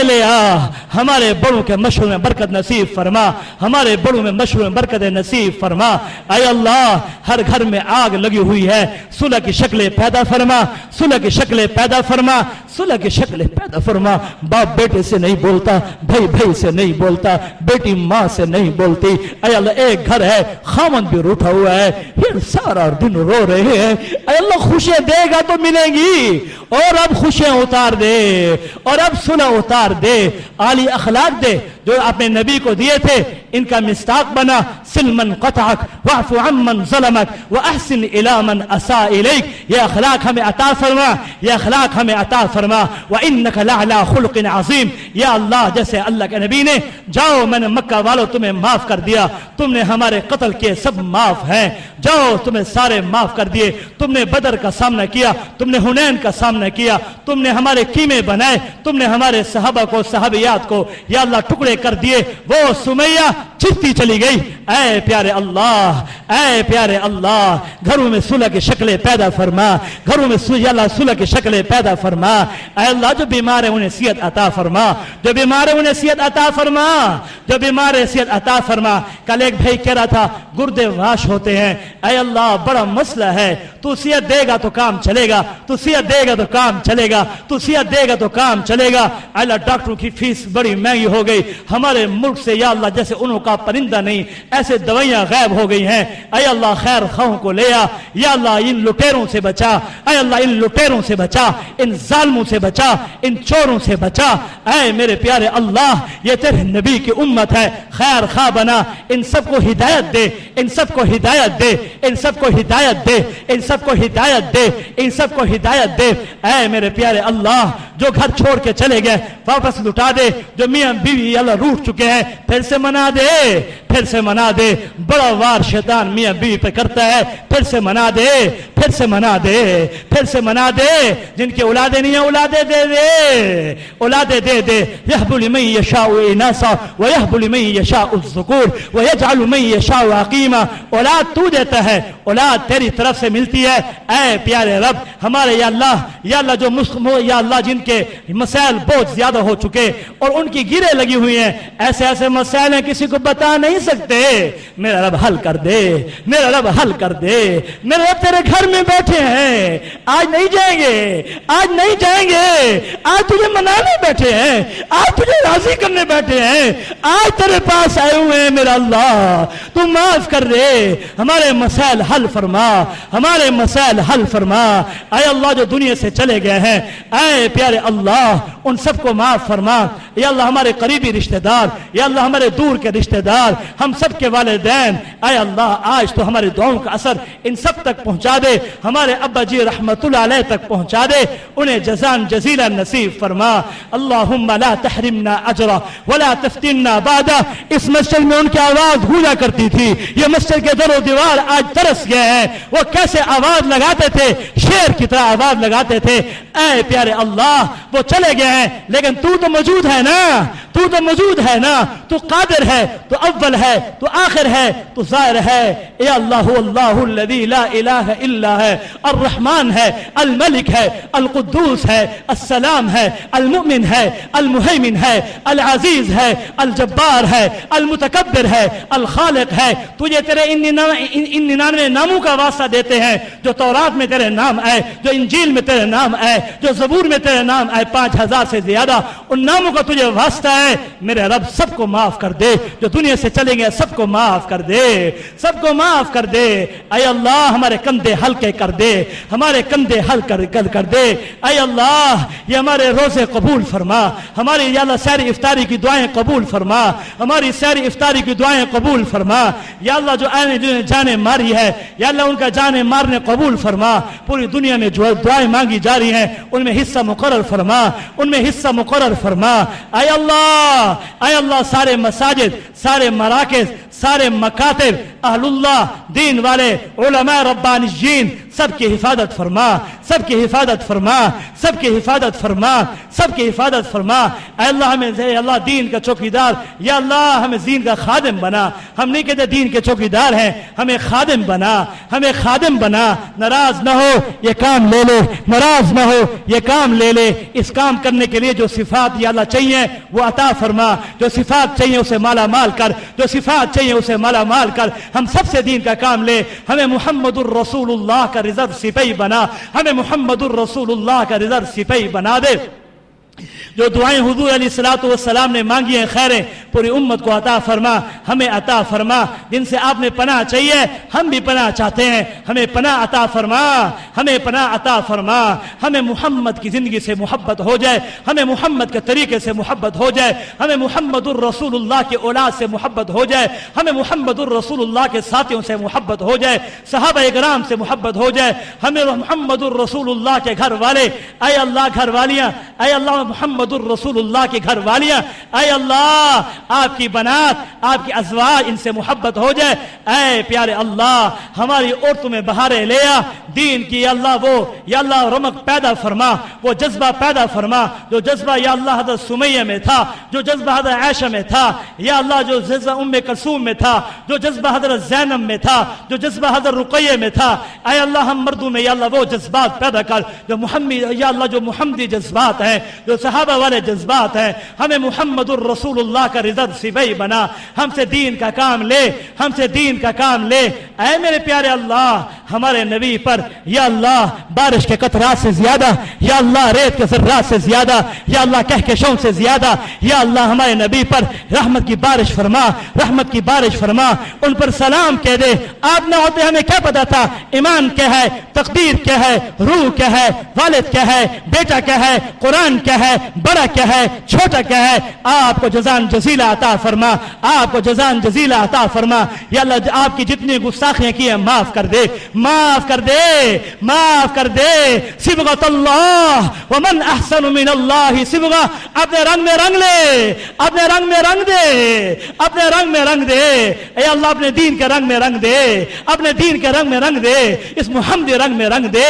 Speaker 3: لے آ، ہمارے بڑوں کے مشورے میں برکت نصیب فرما، اے اللہ ہر گھر میں آگ لگی ہوئی ہے، صلح کی شکلیں پیدا فرما، باپ بیٹے سے نہیں بولتا، بھائی سے نہیں بولتا، بیٹی ماں سے نہیں بولتی، اے اللہ ایک گھر ہے خامند بھی روٹھا ہوا ہے، یہ سارا دن رو رہے ہیں، اے اللہ خوشیاں دے گا تو ملیں گی، اور اب خوشیاں اتار دے، اور اب صلح اتار دے، عالی اخلاق دے جو اپنے نبی کو دیے تھے، ان کا مصداق بنا، سلمن قطعک واعف عمن ظلمک واحسن الی من اساء الیک، یہ اخلاق ہمیں عطا فرما، وانک لعلی خلق عظیم، یا اللہ جیسے اللہ کے نبی نے، جاؤ میں نے مکہ والوں تمہیں معاف کر دیا، تم نے ہمارے قتل کیے سب معاف ہیں، جاؤ تمہیں سارے معاف کر دیے، تم نے بدر کا سامنا کیا، تم نے حنین کا سامنا کیا، تم نے ہمارے کیمے بنائے، تم نے ہمارے صحابہ کو صحابیات کو یا اللہ ٹکڑے کر دیے، وہ سمیہ چرتی چلی گئی، اے پیارے اللہ گھروں میں صلح کی شکلیں پیدا فرما، گھروں میں یا اللہ صلح کی شکلیں پیدا فرما، اے اللہ جو بیمار ہیں انہیں صحت عطا فرما، کل ایک بھائی کہہ رہا تھا گردے واش ہوتے ہیں، اے اللہ بڑا مسئلہ ہے، تو صحت دے گا تو کام چلے گا، اے اللہ ڈاکٹروں کی فیس بڑی مہنگی ہو گئی ہمارے ملک سے، یا اللہ جیسے انہوں کا پرندہ نہیں، ایسے دوائیاں غائب ہو گئی ہیں، اے اللہ خیر خواہوں کو لے آ، یا اللہ ان لٹیروں سے بچا، اے اللہ ان لٹیروں سے بچا، ان ظالموں سے بچا، ان چوروں سے بچا، اے میرے پیارے اللہ یہ تیرے نبی کی امت ہے، خیر خواہ بنا، ان سب کو ہدایت دے، اے میرے پیارے اللہ جو گھر چھوڑ کے چلے گئے واپس لٹا دے، جو میاں بیوی اللہ روٹھ چکے ہیں پھر سے منا دے، بڑا وار شیطان میاں بیوی پہ کرتا ہے، پھر سے منا دے، جن کی اولادیں نہیں ہیں اولادیں دے دے، یہب لمن یشاء اناسا ویہب لمن یشاء الذکور ویجعل من یشاء عقیما، اولاد تو دیتا ہے، اولاد تیری طرف سے ملتی ہے، اے پیارے رب ہمارے یا اللہ جو یا اللہ جن کے مسائل بہت زیادہ ہو چکے اور ان کی گرے لگی ہوئی ہیں، ایسے مسائل ہیں کسی کو بتا نہیں سکتے، میرا رب حل کر دے، میرے رب تیرے گھر میں بیٹھے ہیں، آج نہیں جائیں گے، آج تجھے منانے بیٹھے ہیں، آج تجھے راضی کرنے بیٹھے ہیں، آج تیرے پاس آئے ہوئے ہیں، میرا اللہ تو معاف کر دے، ہمارے مسائل حل فرما، اے اللہ جو دنیا سے چلے گئے ہیں، اے پیارے اللہ ان سب کو معاف فرما، یا اللہ ہمارے قریبی رشتہ دار، یا اللہ ہمارے دور کے رشتہ دار، ہم سب کے والدین، اے اللہ آج تو ہماری دعاؤں کا اثر ان سب تک پہنچا دے، ہمارے ابا جی رحمت اللہ علیہ تک پہنچا دے، انہیں جزان جزیلا نصیب فرما، اللہم لا تحرمنا اجرا ولا تفتنا بعدا، اس مسجد میں ان کی آواز گونجا کرتی تھی، یہ مسجد کے در و دیوار آج ترس گئے ہیں، وہ کیسے آواز لگاتے تھے، شیر کی طرح آواز لگاتے تھے، اے پیارے اللہ وہ چلے گئے ہیں لیکن تو موجود ہے نا، تو قادر ہے، تو اول ہے، تو آخر ہے، تو ظاہر ہے، اے اللہ اللہ الذی لا الہ الا ہے، الرحمن ہے، الملک ہے، القدوس ہے، السلام ہے، المؤمن ہے، المہیمن ہے، العزیز ہے، الجبار ہے، المتکبر ہے، الخالق ہے، تجھے تیرے ان 99 ناموں کا واسطہ دیتے ہیں، جو تورات میں تیرے نام آئے، جو انجیل میں تیرے نام آئے، جو زبور میں تیرے نام آئے 5000 سے زیادہ، ان ناموں کا تجھے واسطہ ہے، ہے میرے رب سب کو معاف کر دے، جو دنیا سے چلیں گے سب کو معاف کر دے، سب کو معاف کر دے۔ اے اللہ ہمارے کندھے ہلکے کر دے، ہمارے کندھے ہلکے کر دے۔ اے اللہ یہ ہمارے روزے قبول فرما، ہماری یا اللہ سحری افطاری کی دعائیں قبول فرما، ہماری سحری افطاری کی دعائیں قبول فرما۔ یا اللہ جو جانیں ماری ہے یا اللہ ان کا جانیں مارنے قبول فرما، پوری دنیا میں جو دعائیں مانگی جا رہی ہیں ان میں حصہ مقرر فرما، ان میں حصہ مقرر فرما۔ اے اللہ سارے مساجد، سارے مراکز، سارے مکاتب، اہل اللہ دین والے علماء ربانیین سب کی حفاظت فرما، سب کی حفاظت فرما، سب کی حفاظت فرما، سب کی حفاظت فرما۔ اے اللہ ہمیں اے اللہ دین کا چوکیدار، یا اللہ ہمیں دین کا خادم بنا۔ ہم نہیں کہتے دین کے چوکیدار ہیں، ہمیں خادم بنا، ہمیں خادم بنا۔ ناراض نہ ہو یہ کام لے لے، ناراض نہ ہو یہ کام لے لے۔ اس کام کرنے کے لیے جو صفات یا اللہ چاہیے وہ عطا فرما، جو صفات چاہیے اسے مالا مال کر، جو صفات چاہیے اسے مالا مال کر۔ ہم سب سے دین کا کام لے، ہمیں محمد الرسول اللہ کا ریزرو سپاہی بنا، ہمیں محمد الرسول اللہ کا ریزرو سپاہی بنا دے۔ جو دعائیں حضور علیہ الصلوۃ والسلام نے مانگی ہیں خیریں پوری امت کو عطا فرما، ہمیں عطا فرما۔ جن سے آپ نے پناہ چاہیے ہم بھی پناہ چاہتے ہیں، ہمیں پناہ عطا فرما، ہمیں پناہ عطا فرما۔ ہمیں محمد کی زندگی سے محبت ہو جائے، ہمیں محمد کے طریقے سے محبت ہو جائے، ہمیں محمد الرسول اللہ کے اولاد سے محبت ہو جائے، ہمیں محمد الرسول اللہ کے ساتھیوں سے محبت ہو جائے، صحابہ کرام سے محبت ہو جائے، ہمیں محمد الرسول اللہ کے گھر والے، اے اللہ گھر والیاں، اے اللہ محمد الرسول اللہ کی گھر والیاں، اے اللہ آپ کی بنات، آپ کی ازواج ان سے محبت ہو جائے۔ اے پیارے اللہ ہماری عورتوں میں بہاریں لے آ، دین کی یا اللہ وہ یا اللہ رمق پیدا فرما، وہ جذبہ پیدا فرما جو جذبہ یا اللہ حضرت سمیہ میں تھا، جو جذبہ حضرت عائشہ میں تھا، یا اللہ جو جذبہ ام کلثوم میں تھا، جو جذبہ حضرت زینب میں تھا، جو جذبہ حضرت رقیہ میں تھا۔ اے اللہ ہم مردوں میں یا اللہ وہ جذبات پیدا کر جو محمدی یا اللہ جو محمدی جذبات ہیں، جو صحابہ والے جذبات ہیں۔ ہمیں محمد الرسول اللہ کا ریزرو سپاہی بنا، ہم سے دین کا کام لے، ہم سے دین کا کام لے۔ اے میرے پیارے اللہ ہمارے نبی پر یا اللہ بارش کے قطرات سے زیادہ، یا اللہ ریت کے ذرات سے زیادہ، یا اللہ کہکشاؤں سے زیادہ، یا اللہ ہمارے نبی پر رحمت کی بارش فرما، رحمت کی بارش فرما۔ ان پر سلام کہہ دے، آپ نہ ہوتے ہمیں کیا پتا تھا ایمان کیا ہے، تقدیر کیا ہے، روح کیا ہے، والد کیا ہے، بیٹا کیا ہے، قرآن کیا ہے، بڑا کیا ہے، چھوٹا کیا ہے۔ آپ کو جزان جزیلہ عطا فرما، آپ کو جزان جزیلہ عطا فرما۔ یا اللہ آپ کی جتنی گستاخیاں کی ہیں معاف کر دے، معاف کر دے، معاف کر دے۔ صبغۃ اللہ ومن احسن من اللہ صبغہ، اپنے رنگ میں رنگ لے، اپنے رنگ میں رنگ دے، اپنے رنگ میں رنگ دے۔ اے اللہ اپنے دین کے رنگ میں رنگ دے، اپنے دین کے رنگ میں رنگ دے، اس محمدی رنگ میں رنگ دے۔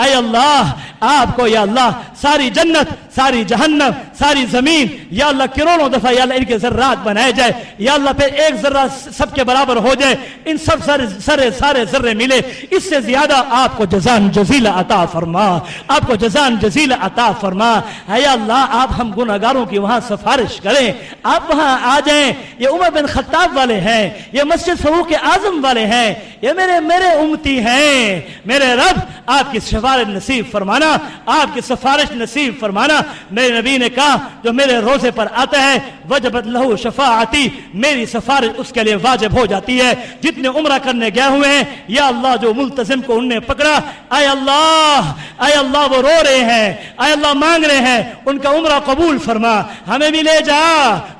Speaker 3: اے اللہ آپ کو یا اللہ ساری جنت، ساری جہنم، ساری زمین یا اللہ کروڑوں دفعہ یا اللہ ان کے ذرات بنائے جائے، یا اللہ پھر ایک ذرہ سب کے برابر ہو جائے، ان سب سارے ذرے ملے، اس سے زیادہ آپ کو جزان جزیلہ عطا فرما، آپ کو جزان جزیلہ عطا فرما۔ اے اللہ آپ ہم گناہگاروں کی وہاں سفارش کریں، آپ وہاں آ جائیں۔ یہ عمر بن خطاب والے ہیں، یہ مسجد فاروق اعظم والے ہیں، یہ میرے امتی ہیں۔ میرے رب آپ کی سفارش نصیب فرمانا، آپ کی سفارش نصیب فرمانا۔ میرے نبی نے کہا جو میرے روزے پر آتا ہے وجبت لہو شفاعتی، میری سفارش اس کے لیے واجب ہو جاتی ہے۔ جتنے عمرہ کرنے گئے ہوئے ہیں یا اللہ جو ملتزم کو انہوں نے پکڑا، اے اللہ وہ رو رہے ہیں، اے اللہ مانگ رہے ہیں، ان کا عمرہ قبول فرما، ہمیں بھی لے جا۔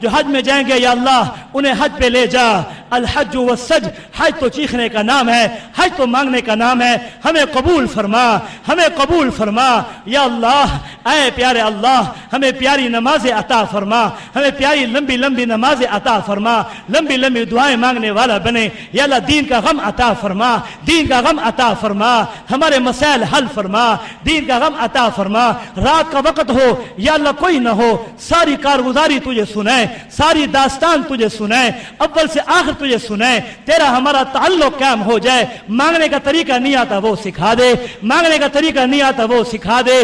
Speaker 3: جو حج میں جائیں گے یا اللہ انہیں حج پہ لے جا۔ الحج والسج، حج تو چیخنے کا نام ہے، حج تو مانگنے کا نام ہے، ہمیں قبول فرما، ہمیں قبول فرما۔ یا اللہ اے پیارے اللہ ہمیں پیاری نمازیں عطا فرما، ہمیں پیاری لمبی لمبی نمازیں عطا فرما، لمبی لمبی دعائیں مانگنے والا بنے۔ یا اللہ دین کا غم عطا فرما، دین کا غم عطا فرما، ہمارے مسائل حل فرما، دین کا غم عطا فرما۔ رات کا وقت ہو یا اللہ کوئی نہ ہو، ساری کارگزاری تجھے سنائے، ساری داستان تجھے سنائے، اول سے آخر تجھے سنائے، تیرا ہمارا تعلق قائم ہو جائے۔ مانگنے کا طریقہ نہیں آتا وہ سکھا دے، مانگنے کا طریقہ نہیں آتا وہ سکھا دے۔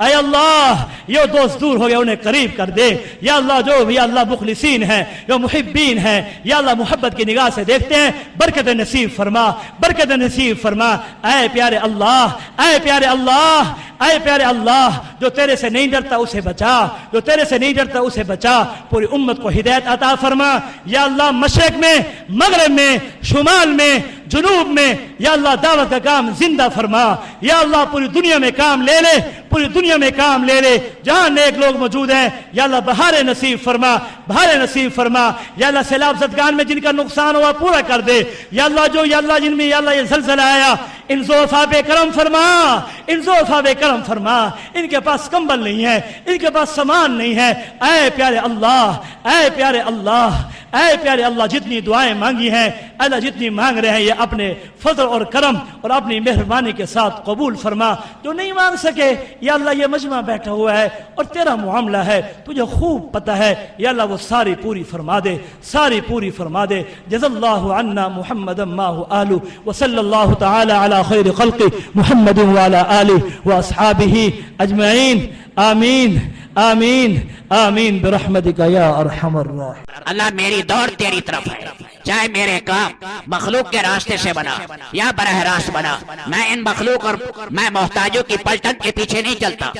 Speaker 3: اے اللہ یہ دوست دور ہو گئے انہیں قریب کر دے یا اللہ، جو یا اللہ مخلصین ہیں، جو محبین ہیں یا اللہ محبت کی نگاہ سے دیکھتے ہیں، برکت نصیب فرما، برکت نصیب فرما۔ اے پیارے اللہ، اے پیارے اللہ، اے پیارے اللہ، جو تیرے سے نہیں ڈرتا اسے بچا، جو تیرے سے نہیں ڈرتا اسے بچا، پوری امت کو ہدایت عطا فرما یا اللہ، مشرق میں، مغرب میں، شمال میں، جنوب میں یا اللہ دعوت کا کام زندہ فرما یا اللہ، پوری دنیا میں کام لے لے، پوری دنیا میں کام لے لے، جہاں نیک لوگ موجود ہیں یا اللہ بہار نصیب فرما، بہار نصیب فرما یا اللہ، سیلاب زدگان میں جن کا نقصان ہوا پورا کر دے یا اللہ، جو یا اللہ جن میں یا اللہ یہ زلزلہ آیا، ان ضعفاء پہ کرم فرما، ان ضعفاء پہ کرم فرما، ان کے پاس کمبل نہیں ہے، ان کے پاس سامان نہیں ہے، اے پیارے اللہ، اے پیارے اللہ، اے پیارے اللہ، جتنی دعائیں مانگی ہیں اللہ، جتنی مانگ رہے ہیں یہ اپنے فضل اور کرم اور اپنی مہربانی کے ساتھ قبول فرما۔ جو نہیں مانگ سکے یا اللہ، یہ مجمع بیٹھا ہوا ہے اور تیرا معاملہ ہے، تجھے خوب پتہ ہے یا اللہ، وہ ساری پوری فرما دے، ساری پوری فرما دے۔ جزا اللہ عنا محمد ما هو آلہ وصلی اللہ تعالی علی خیر خلق محمد وعلی آلہ واصحابہ اجمعین، آمین آمین آمین برحمتک یا ارحم الراحمین۔
Speaker 1: اللہ میری دوڑ تیری طرف ہے، چاہے میرے کام مخلوق کے راستے سے بنا یا براہ راست بنا، میں ان مخلوق اور میں محتاجوں کی پلٹن کے پیچھے نہیں چلتا۔